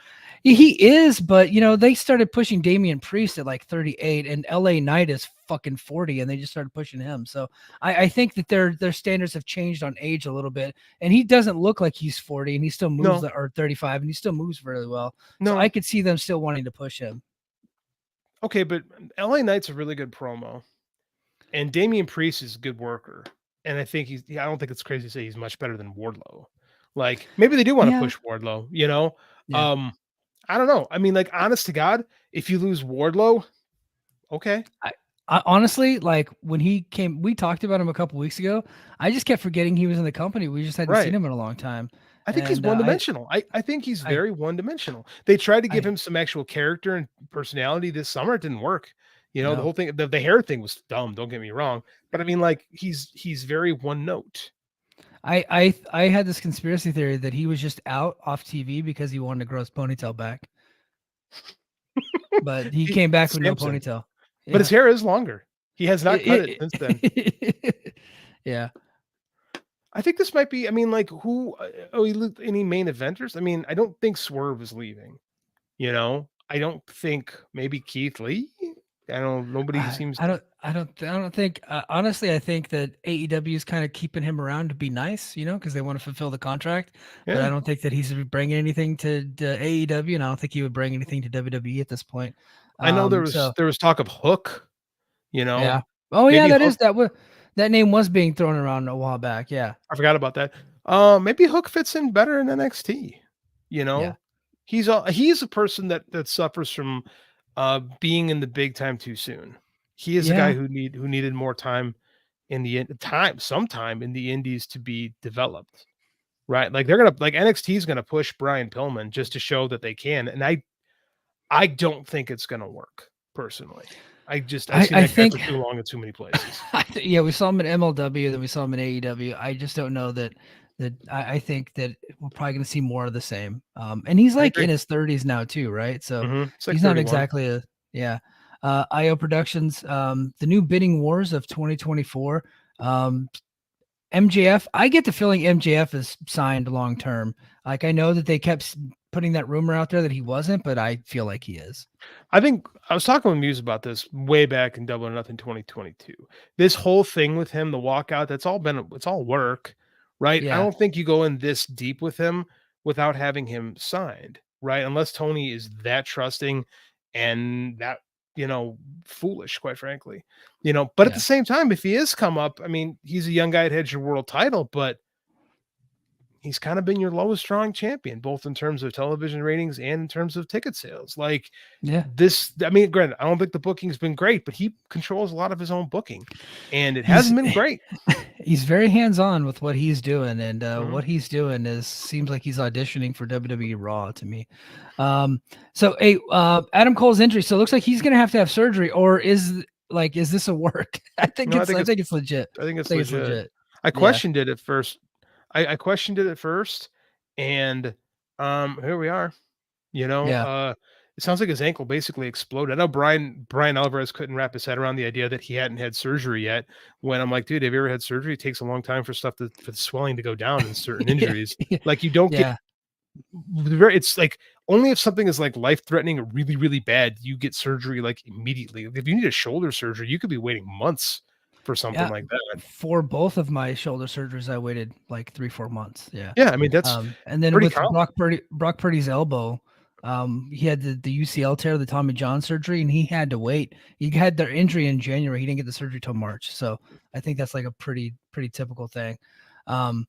He is, but they started pushing Damian Priest at like 38 and LA Knight is fucking 40 and they just started pushing him. So I think that their standards have changed on age a little bit, and he doesn't look like he's 40 and he still moves or 35 and he still moves really well. So I could see them still wanting to push him. Okay, but LA Knight's a really good promo. And Damian Priest is a good worker. And I think I don't think it's crazy to say he's much better than Wardlow. Like maybe they do want to Yeah. push Wardlow, you know? Yeah. I don't know. I mean, like, honest to God, if you lose Wardlow, okay. I honestly, like when he came, we talked about him a couple weeks ago. I just kept forgetting he was in the company. We just hadn't seen Right. him in a long time. I think he's And one-dimensional. I think he's I, very one-dimensional. They tried to give I, him some actual character and personality this summer. It didn't work. You know, the no, whole thing, the hair thing was dumb. Don't get me wrong. But I mean, like, he's very one note. I had this conspiracy theory that he was just out off TV because he wanted to grow his ponytail back, but he came back with no Samson. ponytail. But his hair is longer. He has not cut it since then. Yeah. I think this might be, I mean, like, who, any main eventers? I mean, I don't think Swerve is leaving, you know? I don't think maybe Keith Lee. I don't, nobody seems to. I don't think, honestly, I think that AEW is kind of keeping him around to be nice, because they want to fulfill the contract, but Yeah. I don't think that he's bringing anything to AEW, and I don't think he would bring anything to WWE at this point. I know there was talk of Hook, Yeah. Oh yeah, that name was being thrown around a while back. Yeah. I forgot about that. Maybe Hook fits in better in NXT. Yeah. He's a person that suffers from being in the big time too soon. He is a guy who needed more time sometime in the indies to be developed. Right? Like NXT is gonna push Brian Pillman just to show that they can, and I don't think it's gonna work personally. I've seen that guy for too long in too many places. Yeah, we saw him in MLW, then we saw him in AEW. I just don't know that I think that we're probably going to see more of the same. And he's like in his 30s now too, right? So like he's 31. not exactly IO Productions, the new bidding wars of 2024. MJF, I get the feeling MJF is signed long term. Like I know that they kept putting that rumor out there that he wasn't, but I feel like he is. I think I was talking with Muse about this way back in Double or Nothing 2022. This whole thing with him, the walkout, it's all work, right? Yeah. I don't think you go in this deep with him without having him signed, right? Unless Tony is that trusting and that, foolish, quite frankly, but at the same time, if he is come up, I mean, he's a young guy that had your world title, but he's kind of been your lowest drawing champion, both in terms of television ratings and in terms of ticket sales. Like, granted, I don't think the booking's been great, but he controls a lot of his own booking, and it hasn't been great. He's very hands-on with what he's doing, and what he's doing seems like he's auditioning for WWE Raw to me. Adam Cole's injury, so it looks like he's going to have surgery, or is this a work? I think it's legit. I think it's legit. I questioned it at first. I questioned it at first, and here we are. It sounds like his ankle basically exploded. I know Brian Alvarez couldn't wrap his head around the idea that he hadn't had surgery yet. When I'm like, dude, have you ever had surgery? It takes a long time for the swelling to go down in certain injuries. Like you don't get. It's like only if something is like life-threatening or really, really bad, you get surgery like immediately. If you need a shoulder surgery, you could be waiting months for something like that. For both of my shoulder surgeries, I waited like 3-4 months. Yeah. I mean, that's and then with Brock Purdy's elbow, he had the UCL tear, the Tommy John surgery, and he had to wait. He had their injury in January. He didn't get the surgery till March. So I think that's like a pretty typical thing. John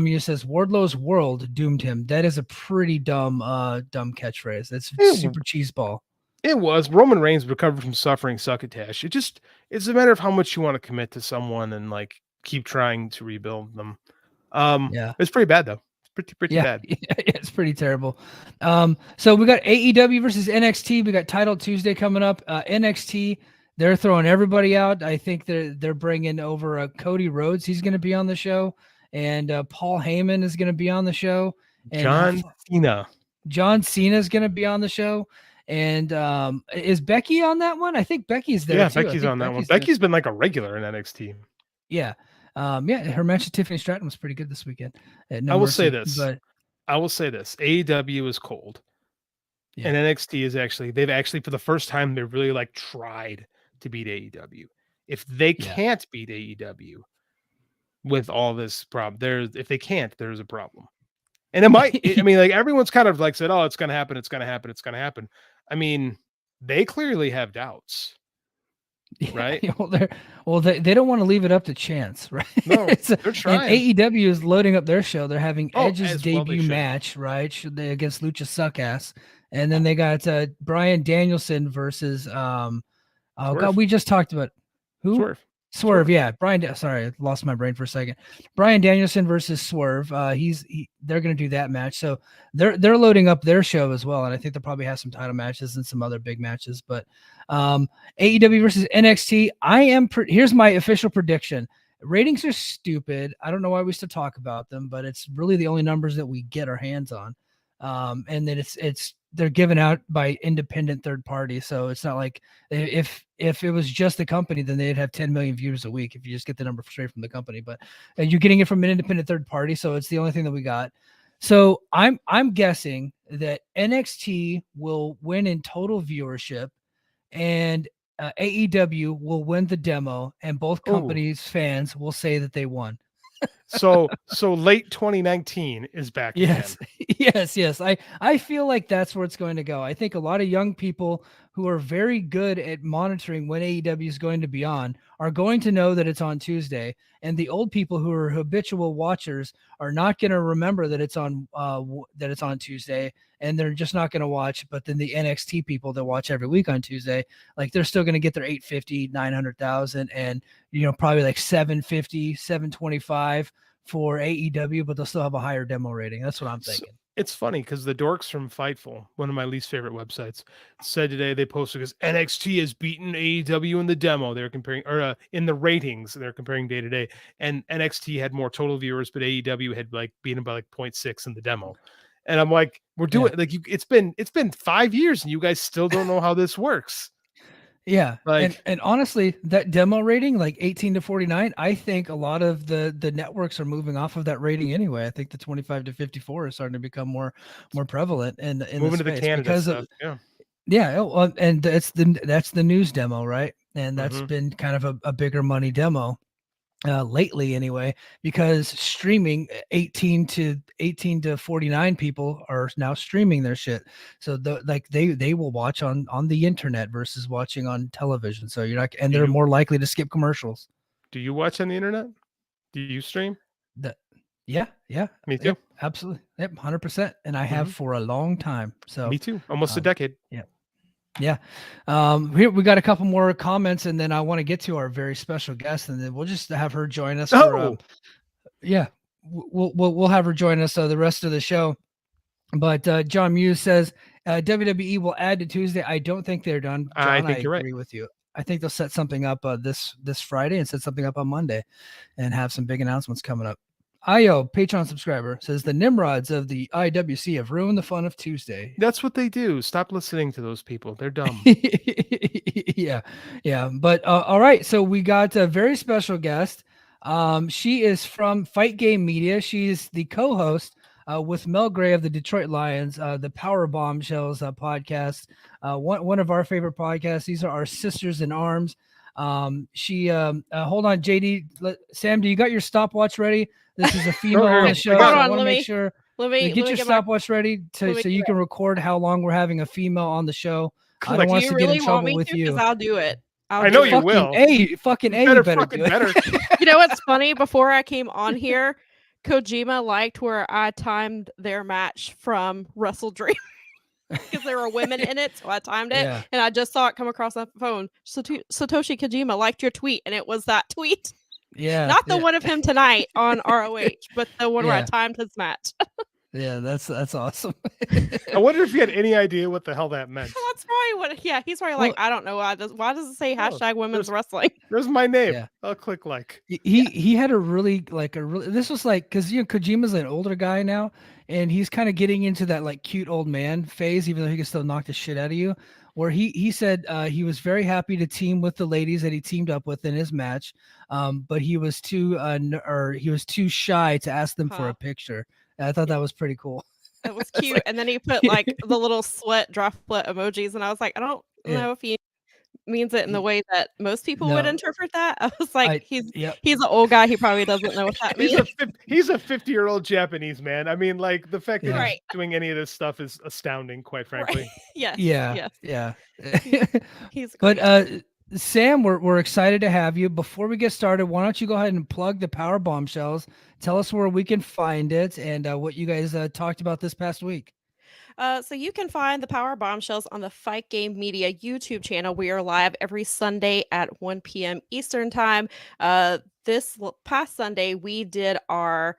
Muse says Wardlow's world doomed him. That is a pretty dumb catchphrase. That's super cheeseball. It was. Roman Reigns recovered from suffering succotash. It's a matter of how much you want to commit to someone and like keep trying to rebuild them. It's pretty bad though. It's pretty bad. Yeah, it's pretty terrible. So we got AEW versus NXT. We got Title Tuesday coming up. NXT, they're throwing everybody out. I think they're bringing over Cody Rhodes. He's going to be on the show, and Paul Heyman is going to be on the show. And John Cena is going to be on the show. And is Becky on that one? I think Becky's there. Yeah, too. Becky's on that one. Becky's been like a regular in NXT. Yeah. Her match with Tiffany Stratton was pretty good this weekend. I will say this. AEW is cold. Yeah. And NXT they've actually for the first time they really like tried to beat AEW. If they can't beat AEW with all this problem, if they can't, there's a problem. And it might, I mean, like everyone's kind of like said, oh, it's going to happen. It's going to happen. It's going to happen. I mean, they clearly have doubts. right? They don't want to leave it up to chance, right? No, they're trying. And AEW is loading up their show. They're having Edge's debut match, right? Against Lucha Suckass. And then they got Bryan Danielson versus God, we just talked about who? Swerve, yeah. Sorry, I lost my brain for a second. Bryan Danielson versus Swerve. They're going to do that match. So they're loading up their show as well, and I think they'll probably have some title matches and some other big matches. But AEW versus NXT. Here's my official prediction. Ratings are stupid. I don't know why we still talk about them, but it's really the only numbers that we get our hands on. And then they're given out by independent third parties. So it's not like if it was just the company, then they'd have 10 million viewers a week if you just get the number straight from the company. But you're getting it from an independent third party, so it's the only thing that we got. So I'm guessing that NXT will win in total viewership, and AEW will win the demo, and both companies' fans will say that they won. So late 2019 is back again. Yes. I feel like that's where it's going to go. I think a lot of young people who are very good at monitoring when AEW is going to be on are going to know that it's on Tuesday, and the old people who are habitual watchers are not going to remember that it's on Tuesday, and they're just not going to watch. But then the NXT people that watch every week on Tuesday, like they're still going to get their 850, 900,000, and probably like 750, 725 for AEW, but they'll still have a higher demo rating. That's what I'm thinking. It's funny because the dorks from Fightful, one of my least favorite websites, said today they posted because NXT has beaten AEW in the demo. They're comparing, or in the ratings, they're comparing day to day, and NXT had more total viewers, but AEW had beaten by 0.6 in the demo. And I'm like, we're doing it's been 5 years and you guys still don't know how this works. Yeah. And honestly, that demo rating, 18 to 49, I think a lot of the networks are moving off of that rating anyway. I think the 25 to 54 is starting to become more prevalent in moving to the Canada stuff. And that's the news demo, right? And that's been kind of a bigger money demo lately anyway, because streaming 18 to 49 people are now streaming their shit. So they will watch on the internet versus watching on television. So they're more likely to skip commercials. Do you watch on the internet? Do you stream? Yeah. Me too. Yep, absolutely. Yep. 100%. And I have for a long time. So me too. Almost a decade. Yeah. Here we got a couple more comments, and then I want to get to our very special guest, and then we'll just have her join us. We'll have her join us the rest of the show. But John Muse says WWE will add to Tuesday. I don't think they're done. John, I think you're agree with you. I think they'll set something up this Friday and set something up on Monday, and have some big announcements coming up. Io, Patreon subscriber, says the Nimrods of the IWC have ruined the fun of Tuesday. That's what they do. Stop listening to those people. They're dumb. Yeah. But all right. So we got a very special guest. She is from Fight Game Media. She's the co-host with Mel Gray of the Detroit Lions, the Powerbombshells podcast. One of our favorite podcasts. These are our sisters in arms. She hold on, JD. Sam, do you got your stopwatch ready? This is a female on the show. Hold on, I want to make sure. Let me get your stopwatch ready so you can record how long we're having a female on the show. I don't want us to get in trouble with you. Because I'll do it. I know you will. You better do it. You know what's funny? Before I came on here, Kojima liked where I timed their match from Wrestle Dream. Because there were women in it, so I timed it, and I just saw it come across the phone. Satoshi Kojima liked your tweet, and it was that tweet. Yeah, not the one of him tonight on ROH, but the one where I timed his match. Yeah, that's awesome. I wonder if you had any idea what the hell that meant. That's probably what. Yeah, he's probably I don't know why does it say hashtag women's wrestling? There's my name. Yeah. I'll click like. He had a really this was because Kojima's an older guy now, and he's kind of getting into that cute old man phase, even though he can still knock the shit out of you. Where he said he was very happy to team with the ladies that he teamed up with in his match, but he was too shy to ask them for a picture. And I thought that was pretty cool. It was cute, and then he put the little droplet emojis, and I was like, I don't know if he means it in the way that most people would interpret that. I was like, he's an old guy. He probably doesn't know what that means. He's a 50-year-old Japanese man. I mean, the fact that he's doing any of this stuff is astounding, quite frankly. Right. Yes. Yeah. He's great. But Sam, we're excited to have you. Before we get started, why don't you go ahead and plug the Power Bombshells? Tell us where we can find it and what you guys talked about this past week. So you can find the Power Bombshells on the Fight Game Media YouTube channel. We are live every Sunday at 1 p.m. Eastern Time. This past Sunday, we did our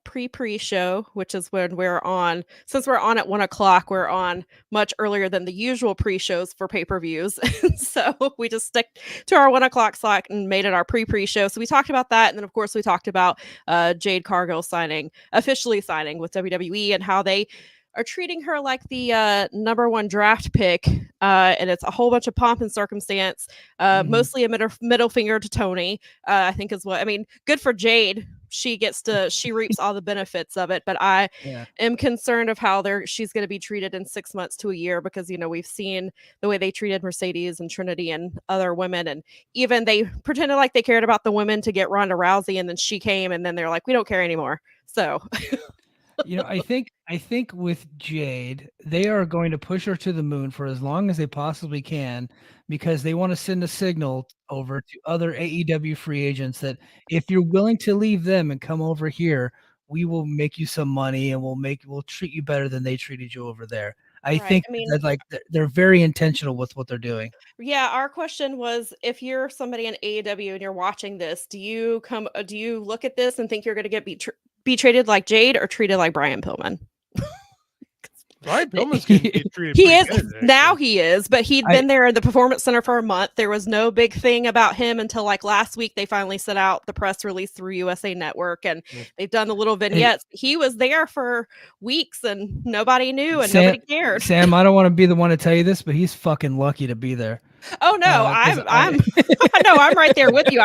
pre-show, which is when we're on. Since we're on at 1 o'clock, we're on much earlier than the usual pre-shows for pay-per-views. So we just stick to our 1 o'clock slot and made it our pre-show. So we talked about that, and then of course we talked about Jade Cargill officially signing with WWE and how they are treating her like the #1 draft pick, and it's a whole bunch of pomp and circumstance, mostly a middle finger to Tony, I think is what I mean. Good for Jade. She reaps all the benefits of it, but I am concerned of how she's going to be treated in 6 months to a year, because we've seen the way they treated Mercedes and Trinity and other women, and even they pretended like they cared about the women to get Ronda Rousey, and then she came, and then they're like, we don't care anymore. So. I think with Jade, they are going to push her to the moon for as long as they possibly can, because they want to send a signal over to other AEW free agents that if you're willing to leave them and come over here, we will make you some money and we'll treat you better than they treated you over there. I think that they're very intentional with what they're doing. Yeah, our question was, if you're somebody in AEW and you're watching this, do you look at this and think you're going to get be treated like Jade or treated like Brian Pillman? Brian Pillman's getting treated. He is now. He is, but he'd been there in the Performance Center for a month. There was no big thing about him until like last week. They finally sent out the press release through USA Network, and they've done the little vignettes. He was there for weeks, and nobody knew, and nobody cared. Sam, I don't want to be the one to tell you this, but he's fucking lucky to be there. Oh no, I'm right there with you.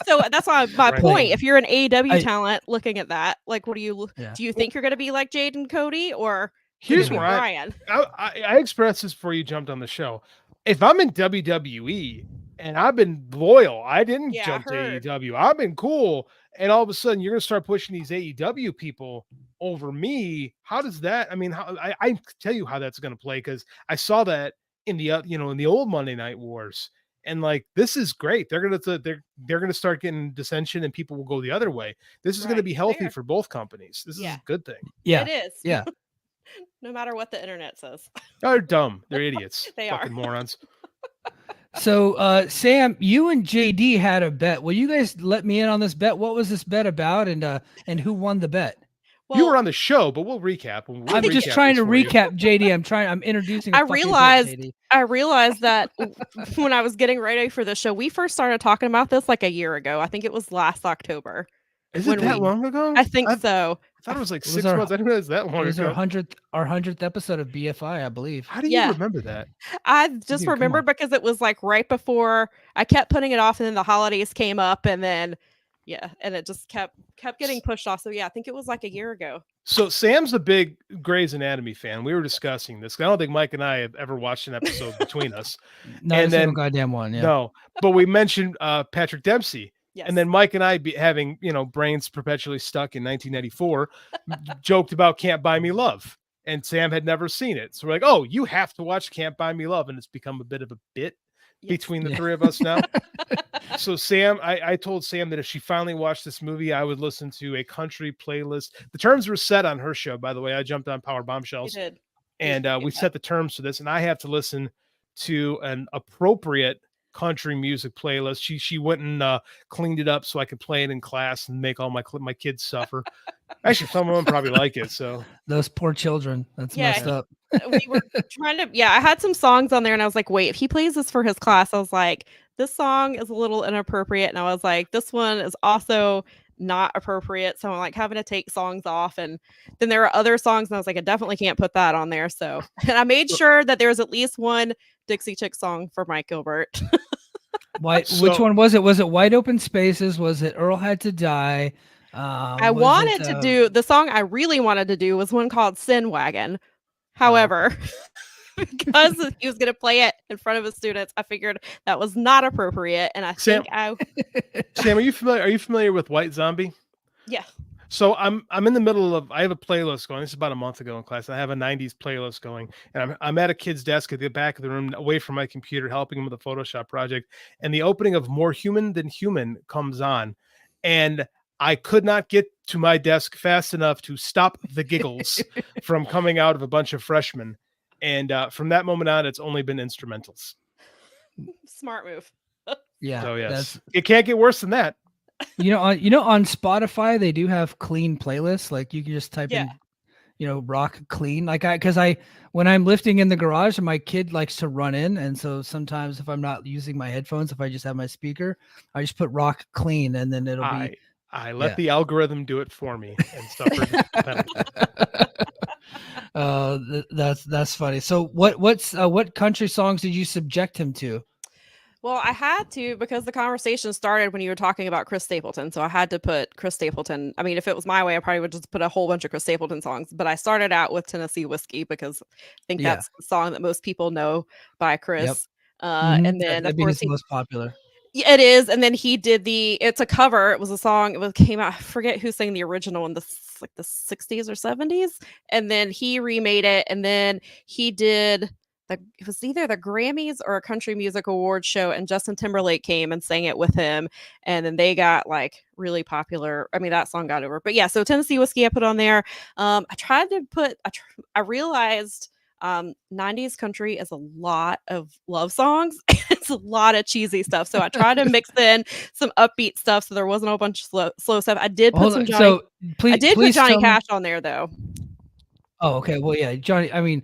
So that's why my point. If you're an AEW talent looking at that, like, what do you think you're going to be like Jade and Cody, or here's where I expressed this before you jumped on the show. If I'm in WWE and I've been loyal, I didn't jump to AEW. I've been cool, and all of a sudden you're going to start pushing these AEW people over me. How does that? I mean, I can tell you how that's going to play, because I saw that in the in the old Monday Night Wars, and like, this is great. They're gonna start getting dissension, and people will go the other way. This is going to be healthy for both companies. This is a good thing. Yeah, it is. Yeah. No matter what the internet says. They're dumb. They're idiots. They fucking are morons. So, Sam, you and JD had a bet. Will you guys let me in on this bet? What was this bet about, and who won the bet? Well, you were on the show, but we'll recap. I'm just trying to recap, JD. I'm introducing. I realized that when I was getting ready for the show, we first started talking about this like a year ago. I think it was last October. Is it that long ago? I think so. I thought it was like 6 months. I didn't know it was that long ago. It was our 100th episode of BFI, I believe. How do you remember that? I just remember because it was like right before. I kept putting it off, and then the holidays came up, and then and it just kept getting pushed off. So I think it was like a year ago. So Sam's a big Grey's Anatomy fan. We were discussing this. I don't think Mike and I have ever watched an episode between us. Not a single goddamn one. Yeah. No, but we mentioned Patrick Dempsey. Yes. And then Mike and I, having brains perpetually stuck in 1994, joked about Can't Buy Me Love, and Sam had never seen it. So we're like, "Oh, you have to watch Can't Buy Me Love," and it's become a bit of a bit between the three of us now. So Sam, I told Sam that if she finally watched this movie, I would listen to a country playlist. The terms were set on her show, by the way. I jumped on Power Bombshells, and we set the terms for this, and I have to listen to an appropriate country music playlist. She went and cleaned it up so I could play it in class and make all my kids suffer. Actually, some of them probably like it. So those poor children. That's messed up. We were trying to. I had some songs on there, and I was like, wait, if he plays this for his class, I was like, this song is a little inappropriate, and I was like, this one is also not appropriate. So I'm like having to take songs off, and then there are other songs, and I was like, I definitely can't put that on there. So, and I made sure that there was at least one Dixie Chick song for Mike Gilbert. Which one was it? Was it Wide Open Spaces? Was it Earl Had to Die? I wanted to do the song I really wanted to do was one called Sin Wagon. However, because he was going to play it in front of his students, I figured that was not appropriate. And Sam, are you familiar with White Zombie? Yeah. So I'm in the middle of, I have a playlist going. This is about a month ago in class. I have a 90s playlist going, and I'm at a kid's desk at the back of the room, away from my computer, helping him with a Photoshop project. And the opening of More Human Than Human comes on, and I could not get to my desk fast enough to stop the giggles from coming out of a bunch of freshmen. And from that moment on, it's only been instrumentals. Smart move. Yeah. So yes, it can't get worse than that. On Spotify they do have clean playlists. Like you can just type in, rock clean. Like when I'm lifting in the garage, my kid likes to run in, and so sometimes if I'm not using my headphones, if I just have my speaker, I just put rock clean, and then it'll be. I let the algorithm do it for me and suffer the penalty. That's funny. So what country songs did you subject him to? Well, I had to, because the conversation started when you were talking about Chris Stapleton. So I had to put Chris Stapleton. I mean, if it was my way, I probably would just put a whole bunch of Chris Stapleton songs. But I started out with Tennessee Whiskey because I think that's the song that most people know by Chris. Yep. And then, of course, his most popular. Yeah, it is. And then he did it's a cover. It was a song. Came out. I forget who sang the original in the 60s or 70s. And then he remade it. And then he did. It was either the Grammys or a country music award show, and Justin Timberlake came and sang it with him, and then they got really popular. I mean, that song got over. But yeah, so Tennessee Whiskey I put on there. I tried to put. I realized 90s country is a lot of love songs. It's a lot of cheesy stuff. So I tried to mix in some upbeat stuff, so there wasn't a whole bunch of slow stuff. I did put some Johnny. So please, I did put Johnny Cash on there though. Oh, okay. Well, yeah, Johnny. I mean,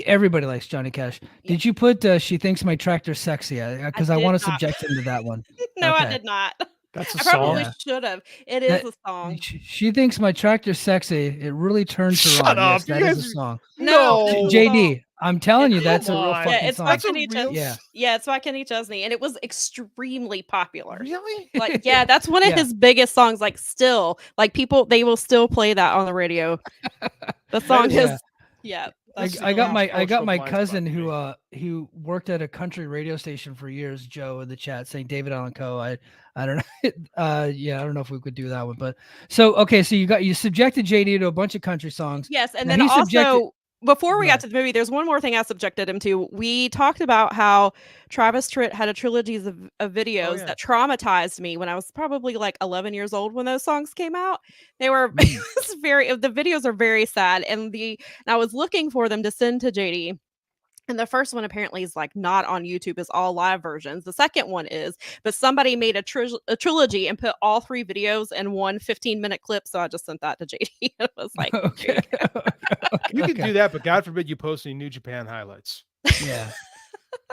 everybody likes Johnny Cash. Yeah. Did you put "She Thinks My Tractor's Sexy"? Because I want to subject him to that one. No, okay. I did not. That's a I song. Probably should have. It is a song. She thinks my tractor's sexy. It really turns her Shut on. Up. Yes, that is a song. No, JD. I'm telling you, that's a real fucking it's song. by Kenny Chesney. Yeah, it's by Kenny Chesney, and it was extremely popular. Really? That's one of his biggest songs. Still, people, they will still play that on the radio. The song is. Yeah. I got my cousin who worked at a country radio station for years, Joe, in the chat saying David Allan Coe. I don't know. I don't know if we could do that one, but so you subjected JD to a bunch of country songs. Yes, and then also before we got to the movie, there's one more thing I subjected him to. We talked about how Travis Tritt had a trilogy of videos that traumatized me when I was probably 11 years old when those songs came out. They were the videos are very sad, and I was looking for them to send to JD. And the first one apparently is not on YouTube, is all live versions. The second one is, but somebody made a trilogy and put all 3 videos in one 15-minute clip. So I just sent that to JD. It was okay. You can do that, but God forbid you post any New Japan highlights. Yeah.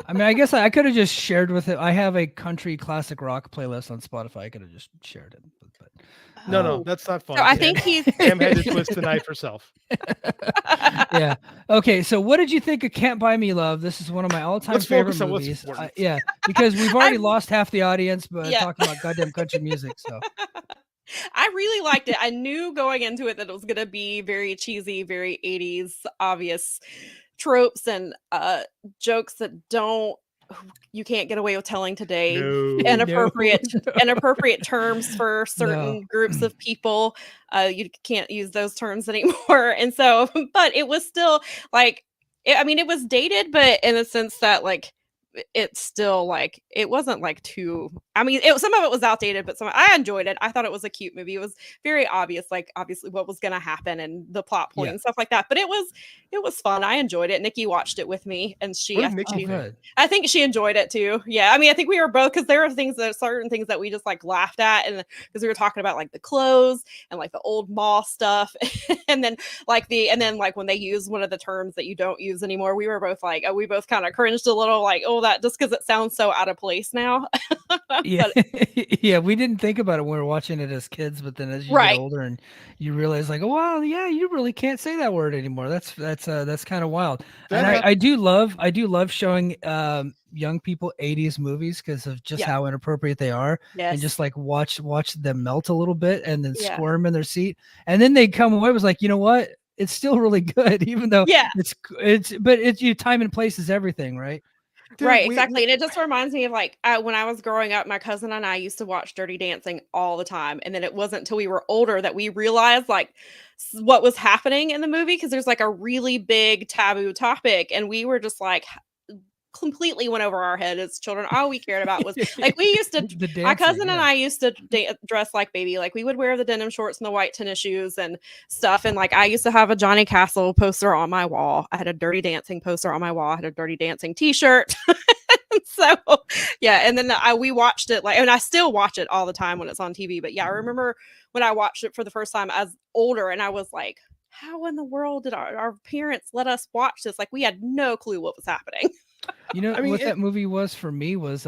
I mean, I guess I could have just shared with it. I have a country classic rock playlist on Spotify. I could have just shared it. But no, that's not fun. So I think Sam had to twist the knife herself. Yeah. Okay. So what did you think of Can't Buy Me Love? This is one of my all-time favorite movies. Yeah, because we've already lost half the audience, but talking about goddamn country music. So I really liked it. I knew going into it that it was going to be very cheesy, very 80s, obvious tropes and jokes that you can't get away with telling today. Inappropriate terms for certain groups of people. You can't use those terms anymore. And so, but it was still it was dated, but in the sense that it's still it wasn't too. I mean, some of it was outdated, but I enjoyed it. I thought it was a cute movie. It was very obvious, obviously what was going to happen and the plot point and stuff like that. But it was fun. I enjoyed it. Nikki watched it with me, and I think she enjoyed it too. Yeah, I mean, I think we were both, because there are certain things that we just laughed at, and because we were talking about the clothes and the old mall stuff, and then when they use one of the terms that you don't use anymore, we were both we both kind of cringed a little, that just because it sounds so out of place now. Yeah. Yeah, we didn't think about it when we were watching it as kids, but then as you get older and you realize oh wow, yeah, you really can't say that word anymore. That's kind of wild. And I do love showing young people 80s movies because of just how inappropriate they are. And just watch them melt a little bit and then squirm in their seat, and then they come away was you know what, it's still really good, even though it's time and place is everything, right? Dude, Right, exactly. And it just reminds me of like when I was growing up, my cousin and I used to watch Dirty Dancing all the time. And then it wasn't until we were older that we realized like what was happening in the movie because there's like a really big taboo topic. And we were just like, completely went over our head as children. All we cared about was like we used to my cousin and I used to dress like baby. Like we would wear the denim shorts and the white tennis shoes and stuff. And like I used to have a Johnny Castle poster on my wall. I had a Dirty Dancing poster on my wall. I had a Dirty Dancing t-shirt. So yeah, and then we watched it and I still watch it all the time when it's on TV. But yeah, I remember when I watched it for the first time as older and I was like, how in the world did our parents let us watch this? Like we had no clue what was happening. You know what that movie was for me was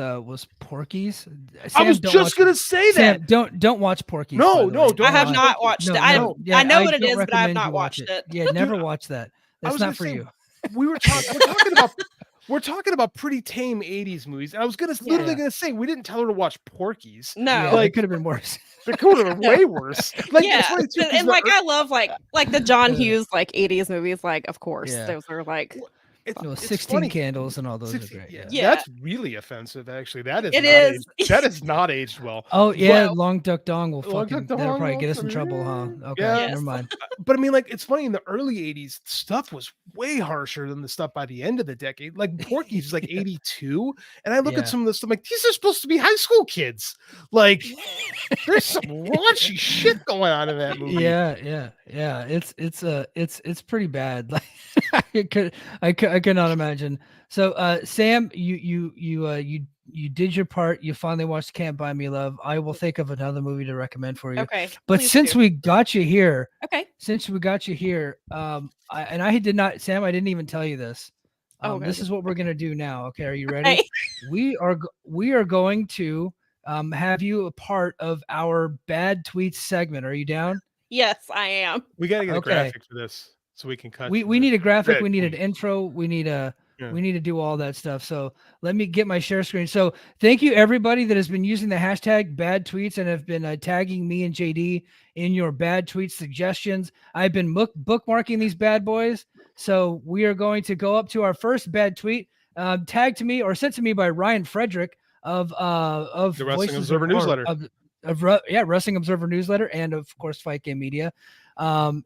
Porky's. Sam, I was just gonna say that. Sam, don't watch Porky's. No, don't. I have not watched it. I know what it is, but I have not watched it. Yeah, never watch that. That's not for you. We're talking about pretty tame 80s movies. And I was literally gonna say we didn't tell her to watch Porky's. No, it could have been worse. It could have been way worse. Like, yeah, and like I love like the John Hughes like 80s movies. Like, of course, those are like. 16 funny. Candles and all those 60, are great. Yeah, that's really offensive. Actually, that is. That is not aged well. Oh yeah, Long Duck Dong will that'll probably get us in trouble, huh? Okay, never mind. But I mean, like, it's funny in the early 80s, stuff was way harsher than the stuff by the end of the decade. Like Porky's is like 82, and I look at some of this stuff like these are supposed to be high school kids. Like, there's some raunchy shit going on in that movie. Yeah. It's pretty bad. Like, I cannot imagine. So, Sam, you did your part. You finally watched Can't Buy Me Love. I will think of another movie to recommend for you. Okay. But since we got you here, I did not, Sam, I didn't even tell you this. This is what we're gonna do now. Okay, are you ready? Okay. We are going to have you a part of our Bad Tweets segment. Are you down? Yes, I am. We gotta get a graphic for this so we can cut. We need a graphic. We need an intro. We need we need to do all that stuff. So let me get my share screen. So thank you everybody that has been using the hashtag bad tweets and have been tagging me and JD in your bad tweet suggestions. I've been bookmarking these bad boys. So we are going to go up to our first bad tweet, tagged to me or sent to me by Ryan Frederick of the Wrestling Observer newsletter. Wrestling Observer newsletter, and of course Fight Game Media.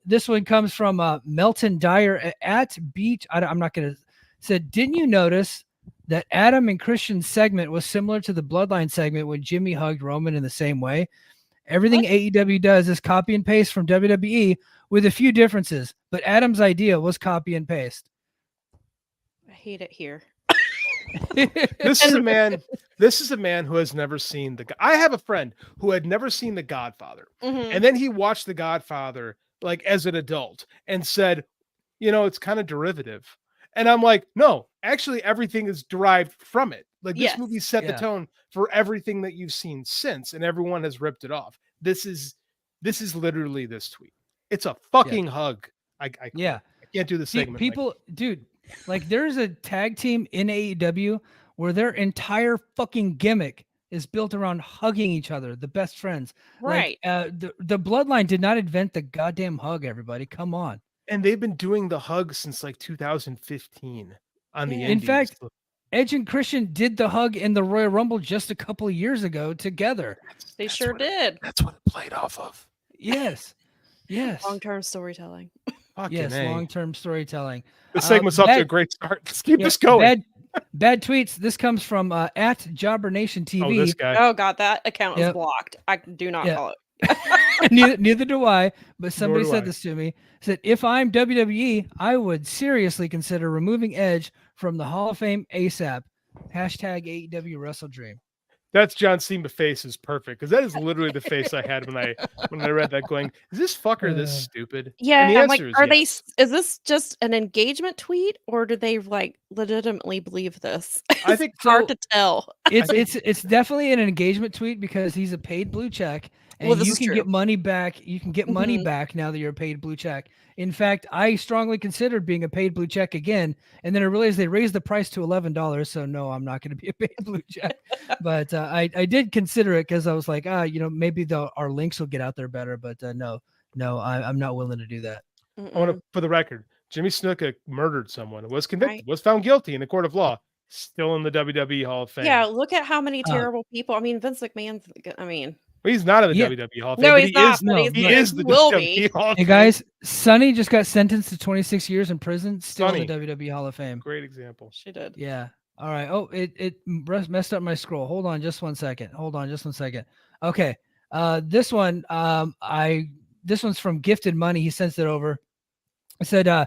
This one comes from Melton Dyer at Beach. I'm not going to. Said, didn't you notice that Adam and Christian's segment was similar to the Bloodline segment when Jimmy hugged Roman in the same way? Everything AEW does is copy and paste from WWE with a few differences, but Adam's idea was copy and paste. I hate it here. This is a man who has never seen I have a friend who had never seen The Godfather. Mm-hmm. And then he watched The Godfather like as an adult and said, it's kind of derivative. And I'm like, no, actually everything is derived from it. Like this movie set the tone for everything that you've seen since, and everyone has ripped it off. This is literally this tweet. It's a fucking hug. I can't do the segment. People, dude, like there's a tag team in AEW where their entire fucking gimmick is built around hugging each other, the best friends. Right. Like, the Bloodline did not invent the goddamn hug, everybody. Come on. And they've been doing the hug since like 2015 on the Indies. In fact, Edge and Christian did the hug in the Royal Rumble just a couple of years ago together. They sure did. That's what it played off of. Yes. Long-term storytelling. Long-term storytelling. The segment's off to a great start. Let's keep this going. Bad tweets. This comes from at Jobber Nation TV. Oh, this guy. Oh God, that account is blocked. I do not follow it. neither do I, but somebody said this to me. Said, if I'm WWE, I would seriously consider removing Edge from the Hall of Fame ASAP. Hashtag AEW Wrestle Dream. That's John Cena face is perfect, because that is literally the face I had when I read that, going, is this fucker this stupid? Yeah, I'm like, is this just an engagement tweet, or do they like legitimately believe this? I think it's hard to tell. It's definitely an engagement tweet because he's a paid blue check. And you can get money back. You can get money back now that you're a paid blue check. In fact, I strongly considered being a paid blue check again. And then I realized they raised the price to $11. So no, I'm not going to be a paid blue check. But I did consider it because I was like, maybe our links will get out there better. But no, I'm not willing to do that. I want to, for the record, Jimmy Snuka murdered someone, was convicted, was found guilty in the court of law. Still in the WWE Hall of Fame. Yeah, look at how many terrible people. I mean, Vince McMahon's. Well, he's not in the Yeah. WWE Hall of Fame. No, But he's not. he is the will WWE be. Hall of Hey Fame. guys, Sonny just got sentenced to 26 years in prison, still Sonny. in the WWE Hall of Fame. Great example. She did. Yeah. All right. Oh, it messed up my scroll. Hold on just one second. Okay. This one, this one's from Gifted Money. He sends it over. I said, oh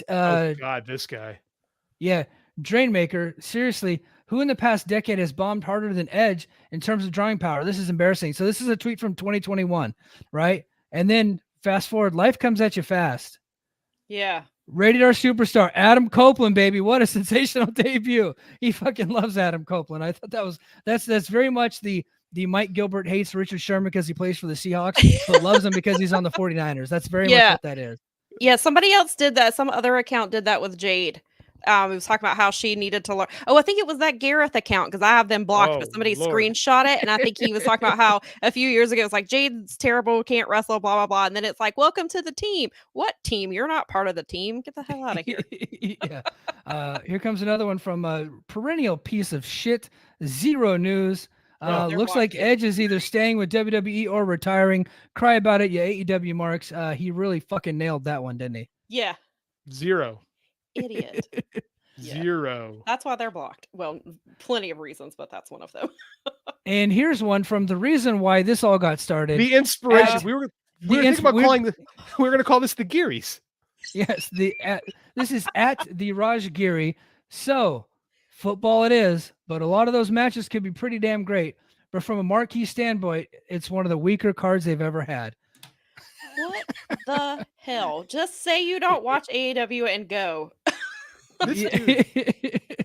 God, this guy. Yeah, Drainmaker, seriously, who in the past decade has bombed harder than Edge in terms of drawing power? This is embarrassing. So this is a tweet from 2021, right? And then fast forward, life comes at you fast. Yeah. Rated R superstar, Adam Copeland, baby. What a sensational debut. He fucking loves Adam Copeland. I thought that's very much the Mike Gilbert hates Richard Sherman because he plays for the Seahawks, but loves him because he's on the 49ers. That's very much what that is. Yeah, somebody else did that. Some other account did that with Jade. He was talking about how she needed to learn. Oh, I think it was that Gareth account because I have them blocked, but somebody screenshot it. And I think he was talking about how a few years ago, it was like, Jade's terrible, can't wrestle, blah, blah, blah. And then it's like, welcome to the team. What team? You're not part of the team. Get the hell out of here. Yeah. Here comes another one from a perennial piece of shit. Zero news. Looks like Edge is either staying with WWE or retiring. Cry about it, you AEW marks. He really fucking nailed that one, didn't he? Yeah. Zero. Idiot. Zero. That's why they're blocked. Well, plenty of reasons, but that's one of them. And here's one from the reason why this all got started. The inspiration. We were thinking about calling this. We were going to call this the Gearys. Yes. This is at the Raj Giri. So football it is, but a lot of those matches could be pretty damn great. But from a marquee standpoint, it's one of the weaker cards they've ever had. What the hell? Just say you don't watch AEW and go.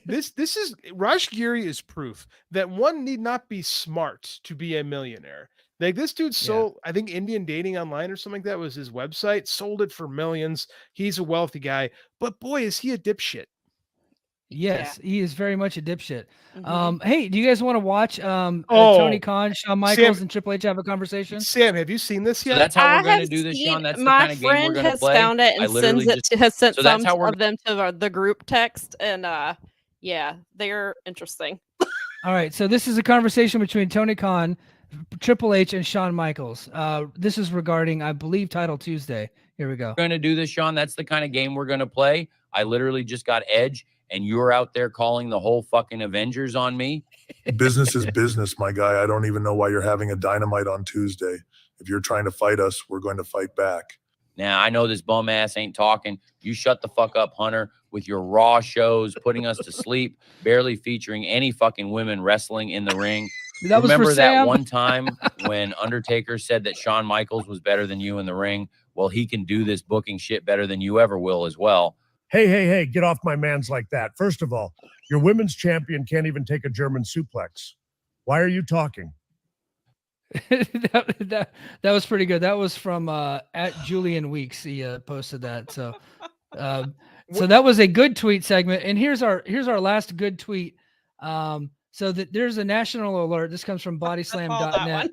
This is Raj Giri is proof that one need not be smart to be a millionaire. Like this dude sold, I think Indian Dating Online or something like that was his website, sold it for millions. He's a wealthy guy, but boy, is he a dipshit. Yes, he is very much a dipshit. Hey, do you guys want to watch Tony Khan, Shawn Michaels, and Triple H have a conversation? Sam, have you seen this yet? So that's how we're going to do this, Sean. That's the kind of game we're going to play. My friend has found it and has sent some of them to the group text, and yeah, they're interesting. All right, so this is a conversation between Tony Khan, Triple H, and Shawn Michaels. This is regarding, I believe, Title Tuesday. Here we go. We're going to do this, Sean. That's the kind of game we're going to play. I literally just got Edge, and you're out there calling the whole fucking Avengers on me. Business is business, my guy. I don't even know why you're having a Dynamite on Tuesday. If you're trying to fight us, we're going to fight back. Now, I know this bum ass ain't talking. You shut the fuck up, Hunter, with your Raw shows, putting us to sleep, barely featuring any fucking women wrestling in the ring. Remember that one time when Undertaker said that Shawn Michaels was better than you in the ring? Well, he can do this booking shit better than you ever will as well. Hey, get off my mans like that. First of all, your women's champion can't even take a German suplex. Why are you talking? that was pretty good. That was from at Julian Weeks. He posted that. So so that was a good tweet segment. And here's our last good tweet. So that there's a national alert. This comes from bodyslam.net.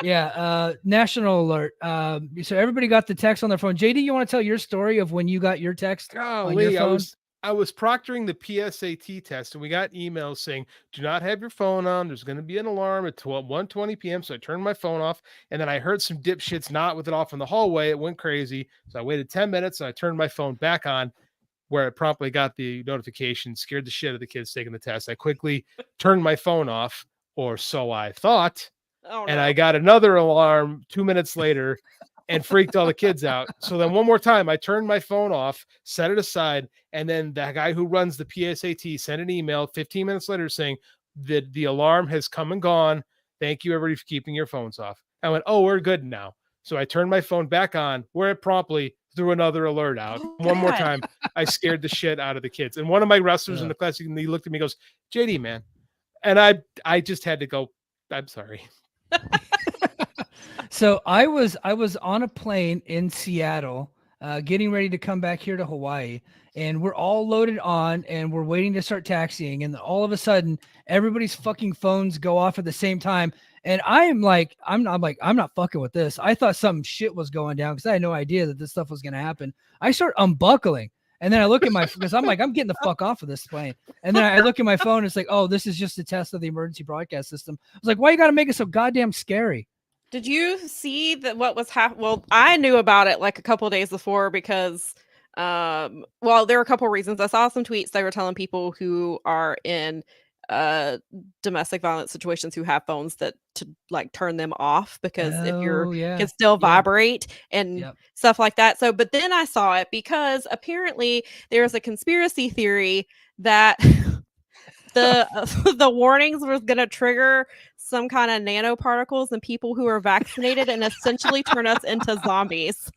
Yeah, national alert. So everybody got the text on their phone. JD, you want to tell your story of when you got your text on your phone? I was proctoring the PSAT test, and we got emails saying, do not have your phone on. There's going to be an alarm at 1:20 p.m. So I turned my phone off, and then I heard some dipshits not with it off in the hallway. It went crazy. So I waited 10 minutes, and I turned my phone back on, where it promptly got the notification, scared the shit out of the kids taking the test. I quickly turned my phone off, or so I thought. Oh, no. And I got another alarm 2 minutes later and freaked all the kids out. So then one more time, I turned my phone off, set it aside, and then the guy who runs the PSAT sent an email 15 minutes later saying that the alarm has come and gone. Thank you, everybody, for keeping your phones off. I went, oh, we're good now. So I turned my phone back on, where it promptly threw another alert out. One more time, I scared the shit out of the kids. And one of my wrestlers in the class, he looked at me and goes, JD, man. And I just had to go, I'm sorry. So I was on a plane in Seattle, getting ready to come back here to Hawaii, and we're all loaded on, and we're waiting to start taxiing, and all of a sudden, everybody's fucking phones go off at the same time, and I'm not fucking with this. I thought some shit was going down because I had no idea that this stuff was going to happen. I start unbuckling, And then I look at because I'm like, I'm getting the fuck off of this plane. And then I look at my phone. It's like, oh, this is just a test of the emergency broadcast system. I was like, why you got to make it so goddamn scary? Did you see that what was happening? Well, I knew about it like a couple of days before because, there were a couple of reasons. I saw some tweets. They were telling people who are in domestic violence situations who have phones to like turn them off because if can still vibrate and stuff like that. So, but then I saw it because apparently there's a conspiracy theory that the warnings was going to trigger some kind of nanoparticles in people who are vaccinated and essentially turn us into zombies.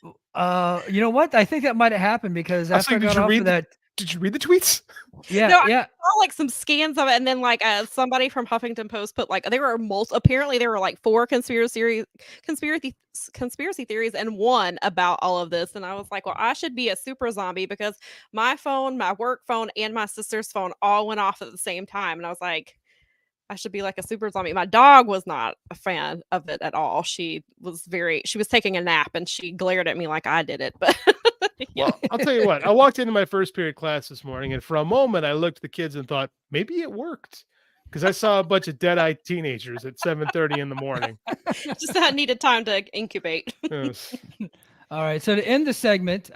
You know what? I think that might have happened because after I got off of that. Did you read the tweets? Yeah, no, I saw like some scans of it, and then like somebody from Huffington Post put like apparently there were like 4 conspiracy theories and one about all of this, and I was like, well, I should be a super zombie because my phone, my work phone, and my sister's phone all went off at the same time, and I was like, I should be like a super zombie. My dog was not a fan of it at all. She was taking a nap and she glared at me like I did it, but. Well, I'll tell you what. I walked into my first period class this morning, and for a moment, I looked at the kids and thought maybe it worked because I saw a bunch of dead-eyed teenagers at 7:30 in the morning. Just that needed time to incubate. Yes. All right. So to end the segment,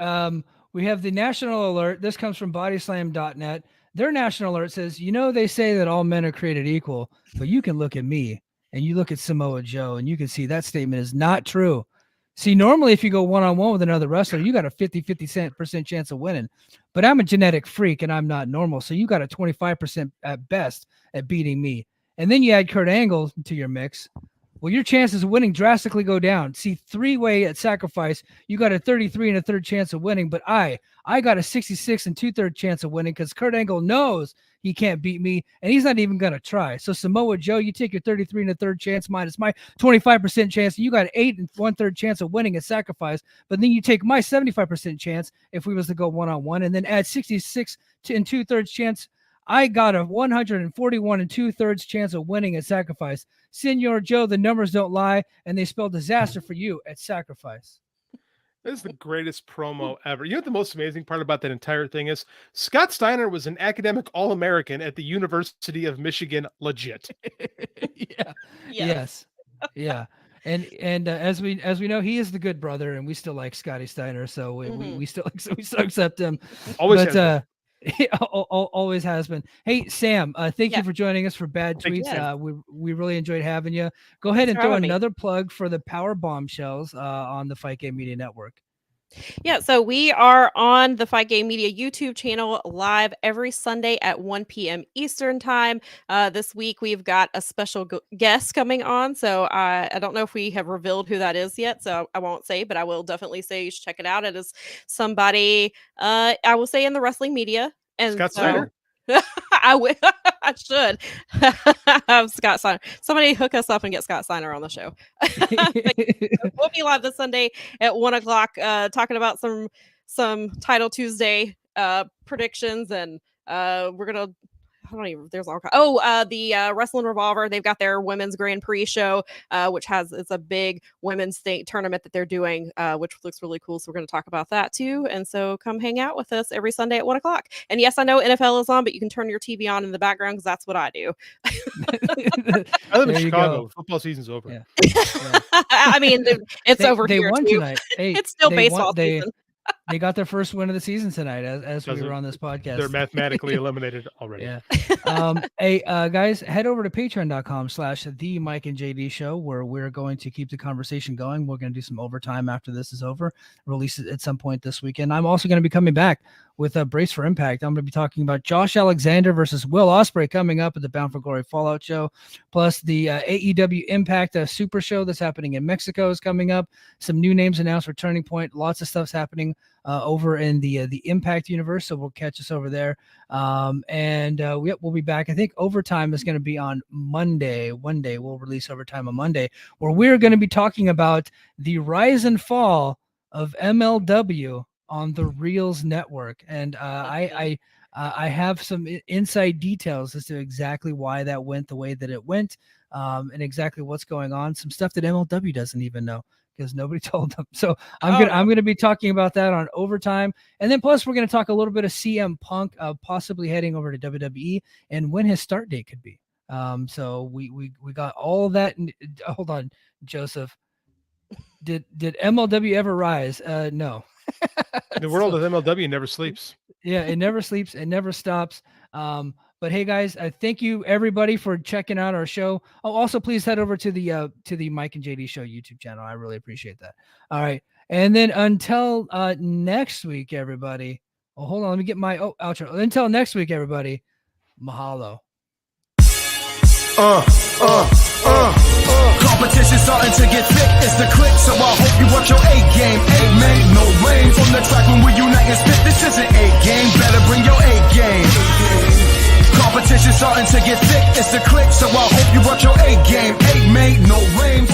we have the national alert. This comes from bodyslam.net. Their national alert says, they say that all men are created equal, but you can look at me and you look at Samoa Joe and you can see that statement is not true. See, normally if you go one-on-one with another wrestler, you got a 50% chance of winning. But I'm a genetic freak and I'm not normal. So you got a 25% at best at beating me. And then you add Kurt Angle to your mix. Well, your chances of winning drastically go down. See, 3-way at sacrifice, you got a 33 1/3 chance of winning. But I got a 66 2/3 chance of winning because Kurt Angle knows he can't beat me, and he's not even going to try. So Samoa Joe, you take your 33 1/3 chance minus my 25% chance. You got an 8 1/3 chance of winning at sacrifice. But then you take my 75% chance if we was to go one-on-one, and then add 66 2/3 chance. I got a 141 2/3 chance of winning at sacrifice. Senor Joe, the numbers don't lie, and they spell disaster for you at sacrifice. This is the greatest promo ever. You know what the most amazing part about that entire thing is? Scott Steiner was an academic All-American at the University of Michigan, legit. Yeah. Yes. Yeah. And as we know, he is the good brother, and we still like Scotty Steiner, so we still accept him. Always. Always has been. Hey, Sam, thank you for joining us for Bad Tweets. We really enjoyed having you. Go ahead and throw another plug for the Powerbombshells on the Fight Game Media Network. Yeah, so we are on the Fight Game Media YouTube channel live every Sunday at 1 p.m. Eastern time. This week we've got a special guest coming on, so I don't know if we have revealed who that is yet, so I won't say, but I will definitely say you should check it out. It is somebody, I will say, in the wrestling media. And Scott Steiner. I should have Scott Steiner. Somebody hook us up and get Scott Steiner on the show. We'll be live this Sunday at 1:00, talking about some Title Tuesday predictions, and we're gonna. There's all. The Wrestling Revolver. They've got their Women's Grand Prix show, which it's a big women's tournament that they're doing, which looks really cool. So we're going to talk about that too. And so come hang out with us every Sunday at 1:00. And yes, I know NFL is on, but you can turn your TV on in the background because that's what I do. I live in Chicago. Football season's over. Yeah. I mean, it's over here. They won too. tonight. Hey, it's still baseball season. They got their first win of the season tonight as we were on this podcast. They're mathematically eliminated already. Yeah. Hey, guys, head over to patreon.com/the Mike and JD show, where we're going to keep the conversation going. We're going to do some overtime after this is over, release it at some point this weekend. I'm also going to be coming back with a Brace for Impact. I'm going to be talking about Josh Alexander versus Will Ospreay coming up at the Bound for Glory Fallout show, plus the AEW Impact Super show that's happening in Mexico is coming up. Some new names announced for Turning Point. Lots of stuff's happening over in the Impact universe, so we'll catch us over there. We'll be back. I think overtime is going to be on Monday. One day we'll release overtime on Monday, where we're going to be talking about the rise and fall of MLW on the Reels Network, and I have some inside details as to exactly why that went the way that it went, and exactly what's going on. Some stuff that MLW doesn't even know. because nobody told them. So I'm gonna be talking about that on Overtime, and then plus we're gonna talk a little bit of CM Punk possibly heading over to WWE and when his start date could be. So we got all of that. Hold on, Joseph. Did MLW ever rise? No. The world of MLW never sleeps. Yeah, it never sleeps. It never stops. But hey, guys, thank you everybody for checking out our show. Oh, also please head over to the Mike and JD Show YouTube channel. I really appreciate that. All right, and then until next week, everybody. Oh, hold on, let me get my outro. Until next week, everybody. Mahalo. Competition starting to get thick, it's the click, so I hope you watch your A game. Mate, no rain from the track when we unite and spit. This isn't A game, better bring your A game. Competition starting to get thick, it's the click, so I hope you watch your A game. Mate, no rain.